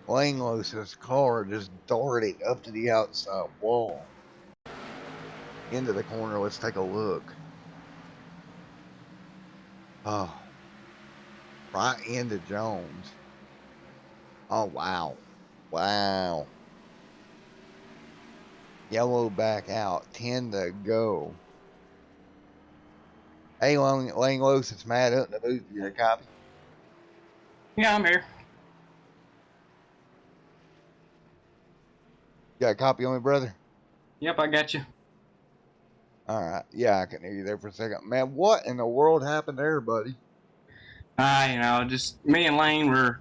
Langlos's car just darted up to the outside wall. Into the corner. Let's take a look. Oh. Right into Jones. Oh, wow. Wow. Yellow back out. 10 to go. Hey, Langlos, it's Matt up in the booth. You got a copy? Yeah, I'm here. You got a copy on me, brother? Yep, I got you. All right. Yeah, I can hear you there for a second. Man, what in the world happened there, buddy? Just me and Lane were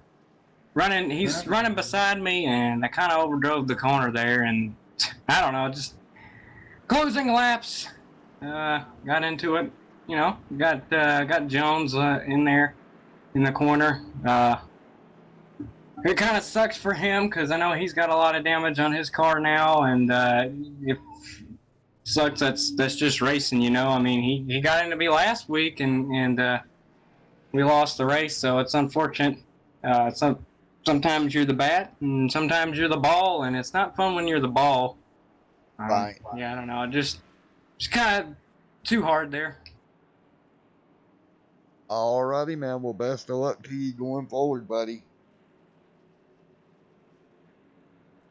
running. He's running beside me, and I kind of overdrove the corner there, and I don't know, just closing laps. Got into it. Got Jones in there in the corner. It kind of sucks for him because I know he's got a lot of damage on his car now, and if sucks, that's just racing, you know. I mean, he got into me last week, and we lost the race, so it's unfortunate. Sometimes you're the bat, and sometimes you're the ball, and it's not fun when you're the ball. Right. Yeah, I don't know. Just kind of too hard there. All righty, man. Well, best of luck to you going forward, buddy.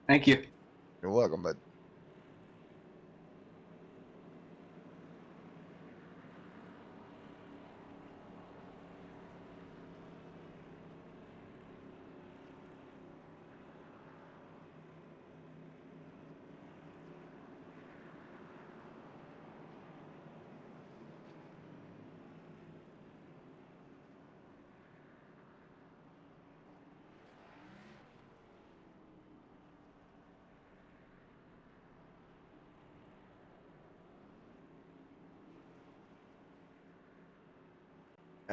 Thank you. You're welcome, bud.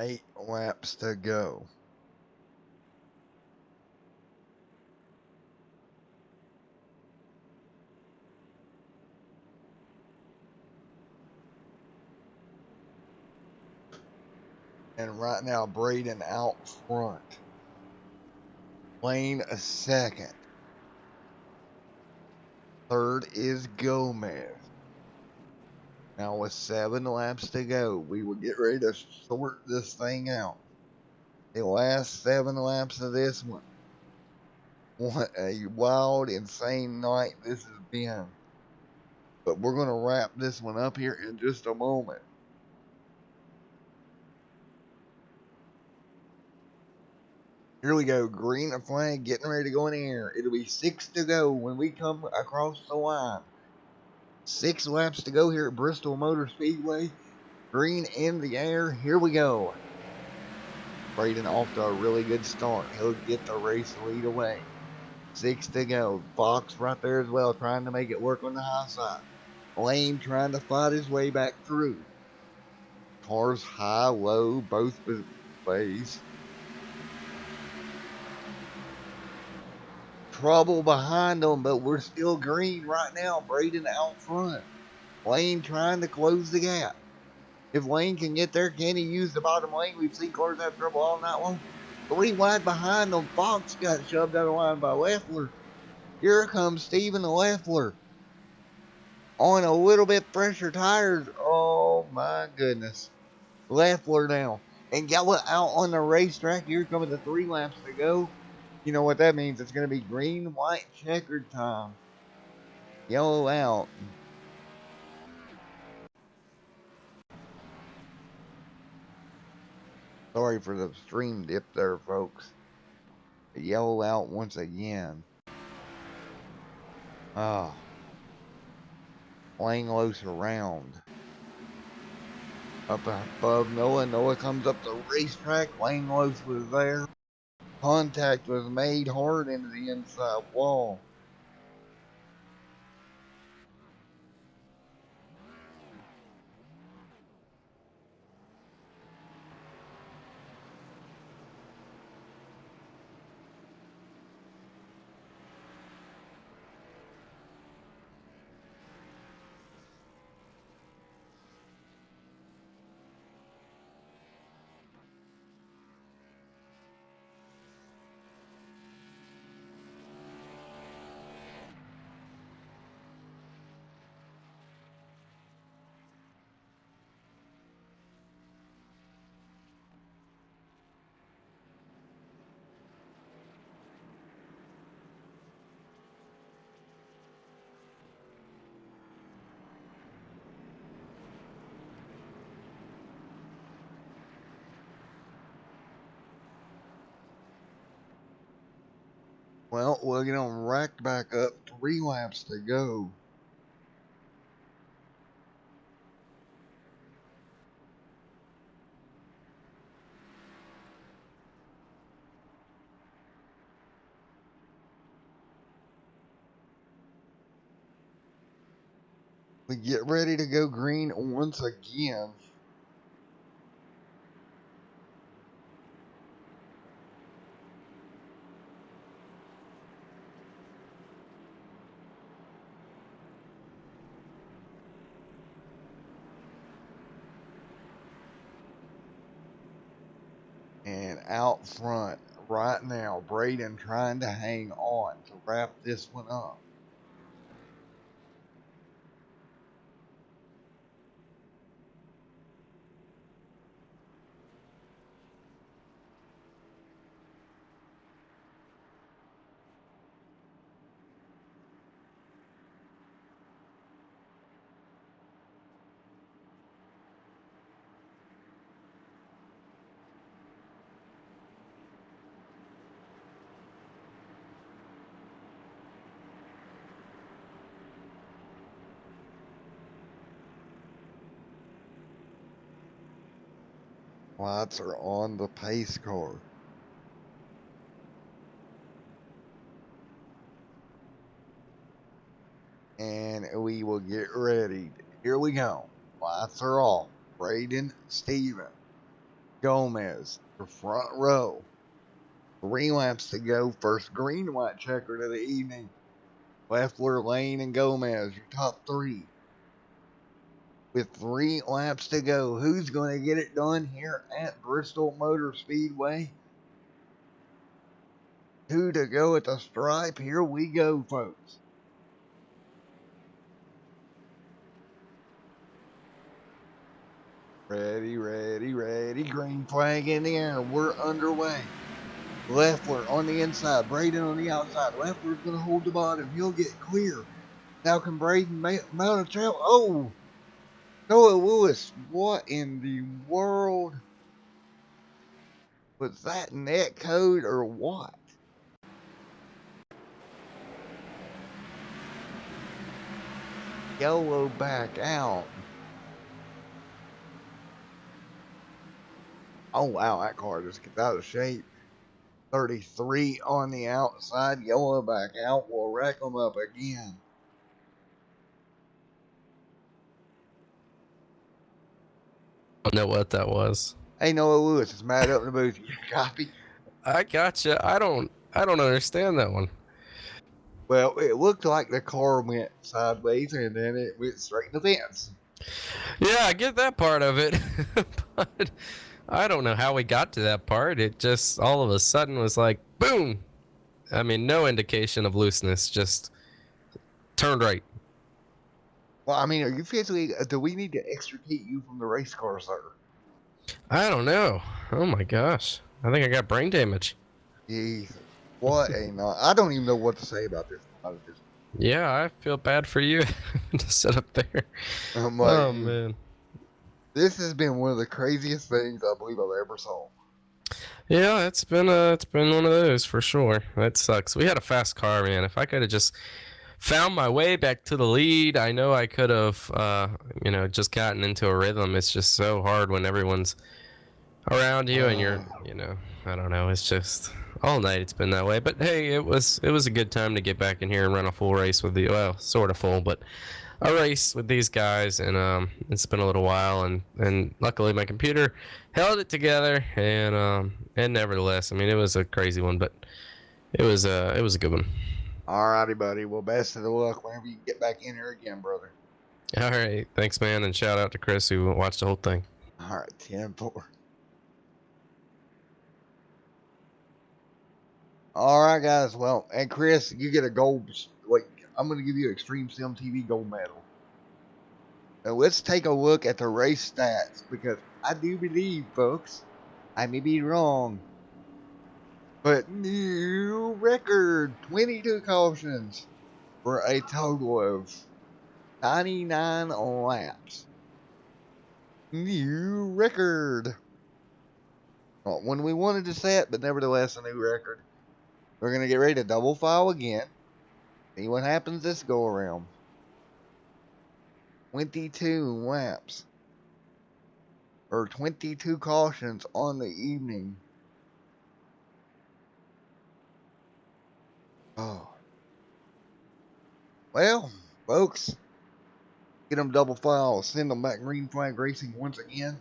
Eight laps to go. And right now, Braden out front. Lane a second. Third is Gomez. Now with 7 laps to go, we will get ready to sort this thing out. The last 7 laps of this one. What a wild, insane night this has been. But we're going to wrap this one up here in just a moment. Here we go. Green flag getting ready to go in the air. It'll be 6 to go when we come across the line. 6 laps to go here at Bristol Motor Speedway. Green in the air. Here we go. Braden off to a really good start. He'll get the race lead away. 6 to go. Fox right there as well, trying to make it work on the high side. Lane trying to fight his way back through. Cars high, low, both ways. trouble behind them, but we're still green right now. Braden out front. Lane trying to close the gap. If Lane can get there, can he use the bottom lane? We've seen cars have trouble all night long. 3 wide behind them. Fox got shoved out of line by Leffler. Here comes Steven Leffler on a little bit fresher tires. Oh my goodness. Leffler now. And Gala out on the racetrack. Here coming the 3 laps to go. You know what that means. It's going to be green, white, checkered time. Yellow out. Sorry for the stream dip there, folks. Yellow out once again. Ah. Langlos around. Up above Noah. Noah comes up the racetrack. Langlos was there. Contact was made hard into the inside wall. Well, we'll get them racked back up. 3 laps to go. We get ready to go green once again. And out front right now, Braden trying to hang on to wrap this one up. Lights are on the pace car. And we will get ready. Here we go. Lights are off. Braden, Steven, Gomez, the front row. 3 laps to go. First green white checkered of the evening. Leffler, Lane, and Gomez, your top 3. With 3 laps to go, who's going to get it done here at Bristol Motor Speedway? 2 to go at the stripe. Here we go, folks. Ready, ready, ready. Green flag in the air. We're underway. Leffler on the inside. Braden on the outside. Leffler's going to hold the bottom. He'll get clear. Now can Braden mount a trail? Oh! Noah Lewis. What in the world? Was that net code or what? Yellow back out. Oh, wow, that car just gets out of shape. 33 on the outside. Yellow back out. We'll rack them up again. I don't know what that was. Hey, Noah Lewis is mad up in the booth. You copy? I gotcha. I don't understand that one. Well, it looked like the car went sideways and then it went straight in the fence. Yeah, I get that part of it, but I don't know how we got to that part. It just all of a sudden was like, boom. I mean, no indication of looseness, just turned right. Well, I mean, are you physically? Do we need to extricate you from the race car, sir? I don't know. Oh my gosh. I think I got brain damage. Jesus, what a night! I don't even know what to say about this. Yeah, I feel bad for you to sit up there. I'm like, Oh man. this has been one of the craziest things I believe I've ever saw. Yeah, it's been one of those for sure. That sucks. We had a fast car, man. If I could have just found my way back to the lead, I know I could have just gotten into a rhythm. It's just so hard when everyone's around you and you're, I don't know, it's just all night it's been that way. But hey, it was a good time to get back in here and run a full race with the well, sort of full, but a race with these guys, and it's been a little while, and luckily my computer held it together, and nevertheless, I mean, it was a crazy one, but it was a good one. Alrighty, buddy. Well, best of the luck whenever you get back in here again, brother. All right, thanks, man, and shout out to Chris who watched the whole thing. All right, 10-4. All right, guys. Well, and Chris, you get a gold. Like, I'm going to give you Extreme Sim TV gold medal. Now, let's take a look at the race stats because I do believe, folks, I may be wrong, but new record 22 cautions for a total of 99 laps. New record. Not one we wanted to set, but nevertheless a new record. We're going to get ready to double file again. See what happens this go around. 22 laps. Or 22 cautions on the evening. Oh. Well, folks. Get them double file. Send them back green flag racing once again.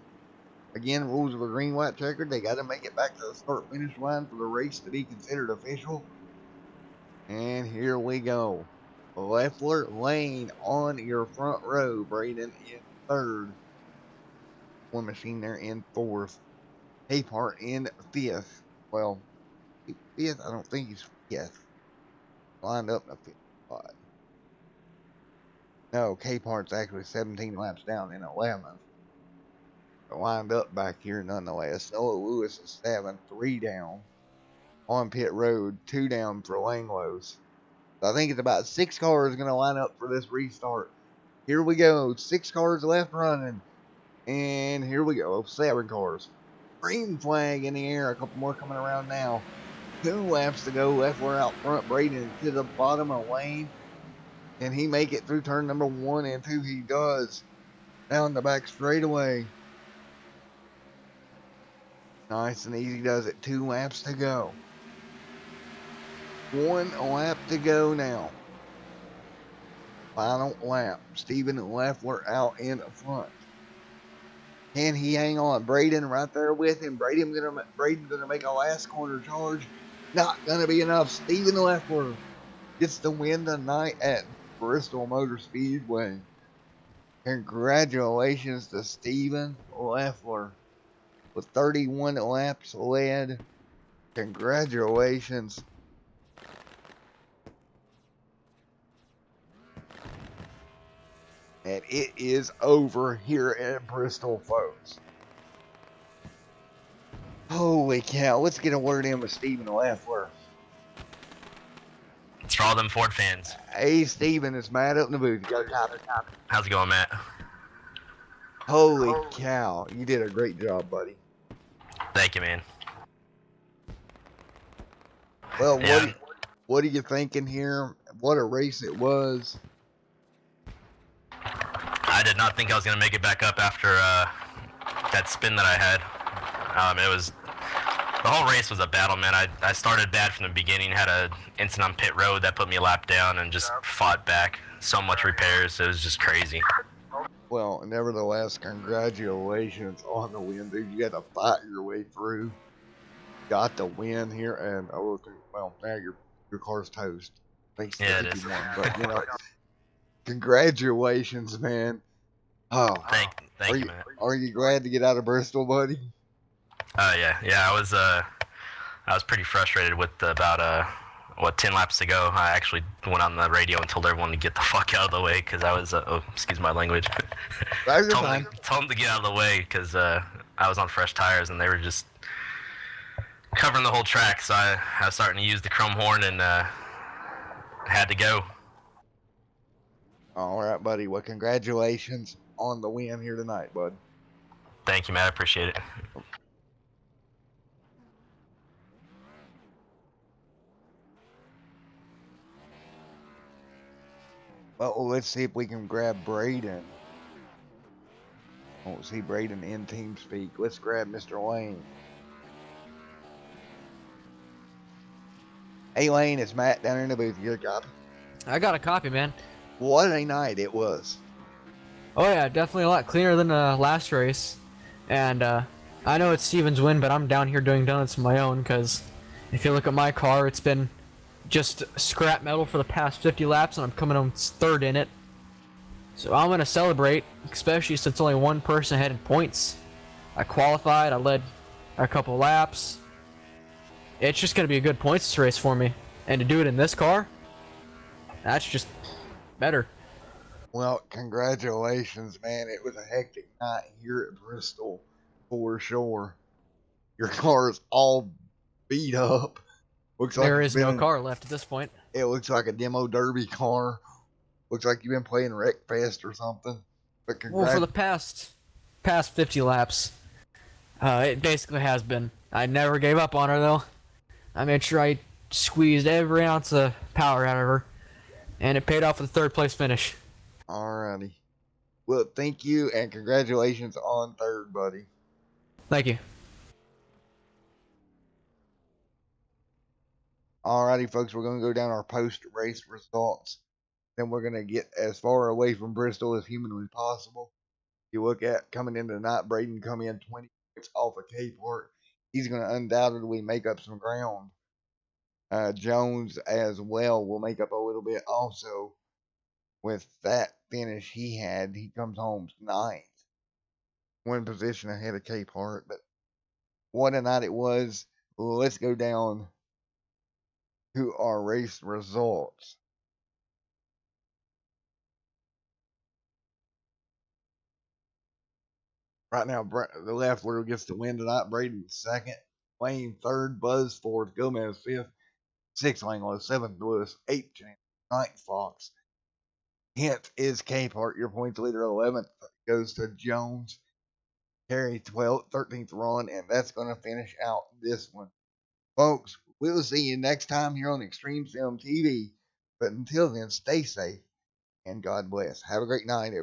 Again, rules of the green white checkered. They got to make it back to the start finish line for the race to be considered official. And here we go. Leffler Lane on your front row. Braden in third. One machine there in fourth. Capehart in fifth. Well, fifth, I don't think he's fifth. Lined up in the fifth spot. No, Capehart's actually 17 laps down in 11th. Lined up back here nonetheless. Noah Lewis is 7th, 3 down. On pit road, 2 down for Langlois. So I think it's about 6 cars going to line up for this restart. Here we go. 6 cars left running. And here we go. 7 cars. Green flag in the air. A couple more coming around now. 2 laps to go. Leffler out front. Braden to the bottom of the lane. Can he make it through turn number 1 and 2? He does. Down the back straightaway. Nice and easy does it. 2 laps to go. 1 lap to go now. Final lap. Stephen Leffler out in front. Can he hang on? Braden right there with him. Braden gonna make a last corner charge. Not gonna be enough. Stephen Leffler gets the win tonight at Bristol Motor Speedway. Congratulations to Stephen Leffler with 31 laps led. Congratulations. And it is over here at Bristol, folks. Holy cow. Let's get a word in with Stephen Leffler. It's for all them Ford fans. Hey, Stephen, it's Matt up in the booth. You got a copy? How's it going, Matt? Holy cow. You did a great job, buddy. Thank you, man. Well, Yeah. what are you thinking here? What a race it was. I did not think I was going to make it back up after that spin that I had. It was... The whole race was a battle, man. I started bad from the beginning, had an incident on pit road that put me a lap down, and just fought back. So much repairs, it was just crazy. Well, nevertheless, congratulations on the win, dude. You had to fight your way through. Got the win here, and well, now your car's toast. Face Yeah, the it icky is. one, but congratulations, man. Oh, Thank you, man. are you glad to get out of Bristol, buddy? Yeah. I was pretty frustrated with about 10 laps to go. I actually went on the radio and told everyone to get the fuck out of the way because I was excuse my language. That's fine. Told them to get out of the way because I was on fresh tires and they were just covering the whole track. So I was starting to use the chrome horn and had to go. All right, buddy. Well, congratulations on the win here tonight, bud. Thank you, man. I appreciate it. Well, let's see if we can grab Braden. I don't see Braden in team speak. Let's grab Mr. Lane. Hey, Lane, it's Matt down in the booth. You got a copy? I got a copy, man. What a night it was. Oh yeah, definitely a lot cleaner than last race. And I know it's Steven's win, but I'm down here doing donuts of my own because if you look at my car, it's been just scrap metal for the past 50 laps, and I'm coming home third in it. So I'm gonna celebrate, especially since only one person had points. I qualified. I led a couple laps. It's just gonna be a good points race for me, and to do it in this car, that's just better. Well, congratulations, man. It was a hectic night here at Bristol for sure. Your car is all beat up. Looks like There it's is no been car left at this point. It looks like a demo derby car. Looks like you've been playing Wreckfest or something. But Well, for the past 50 laps, it basically has been. I never gave up on her though. I made sure I squeezed every ounce of power out of her, and it paid off with a third place finish. Alrighty. Well, thank you and congratulations on third, buddy. Thank you. Alrighty, folks, we're going to go down our post-race results. Then we're going to get as far away from Bristol as humanly possible. You look at coming into tonight, Braden come in 20 points off of Capehart. He's going to undoubtedly make up some ground. Jones as well will make up a little bit also. With that finish he had, he comes home ninth. One position ahead of Capehart. But what a night it was. Let's go down to our race results. Right now, the left where gets the win tonight. Braden second, Wayne third, Buzz fourth, Gomez fifth, sixth Langlois, seventh Lewis, eighth James, ninth Fox. 10th is Capehart, your points leader. 11th goes to Jones. Terry 12th, 13th Ron, and that's going to finish out this one. Folks, we'll see you next time here on Extreme Film TV. But until then, stay safe and God bless. Have a great night, everybody.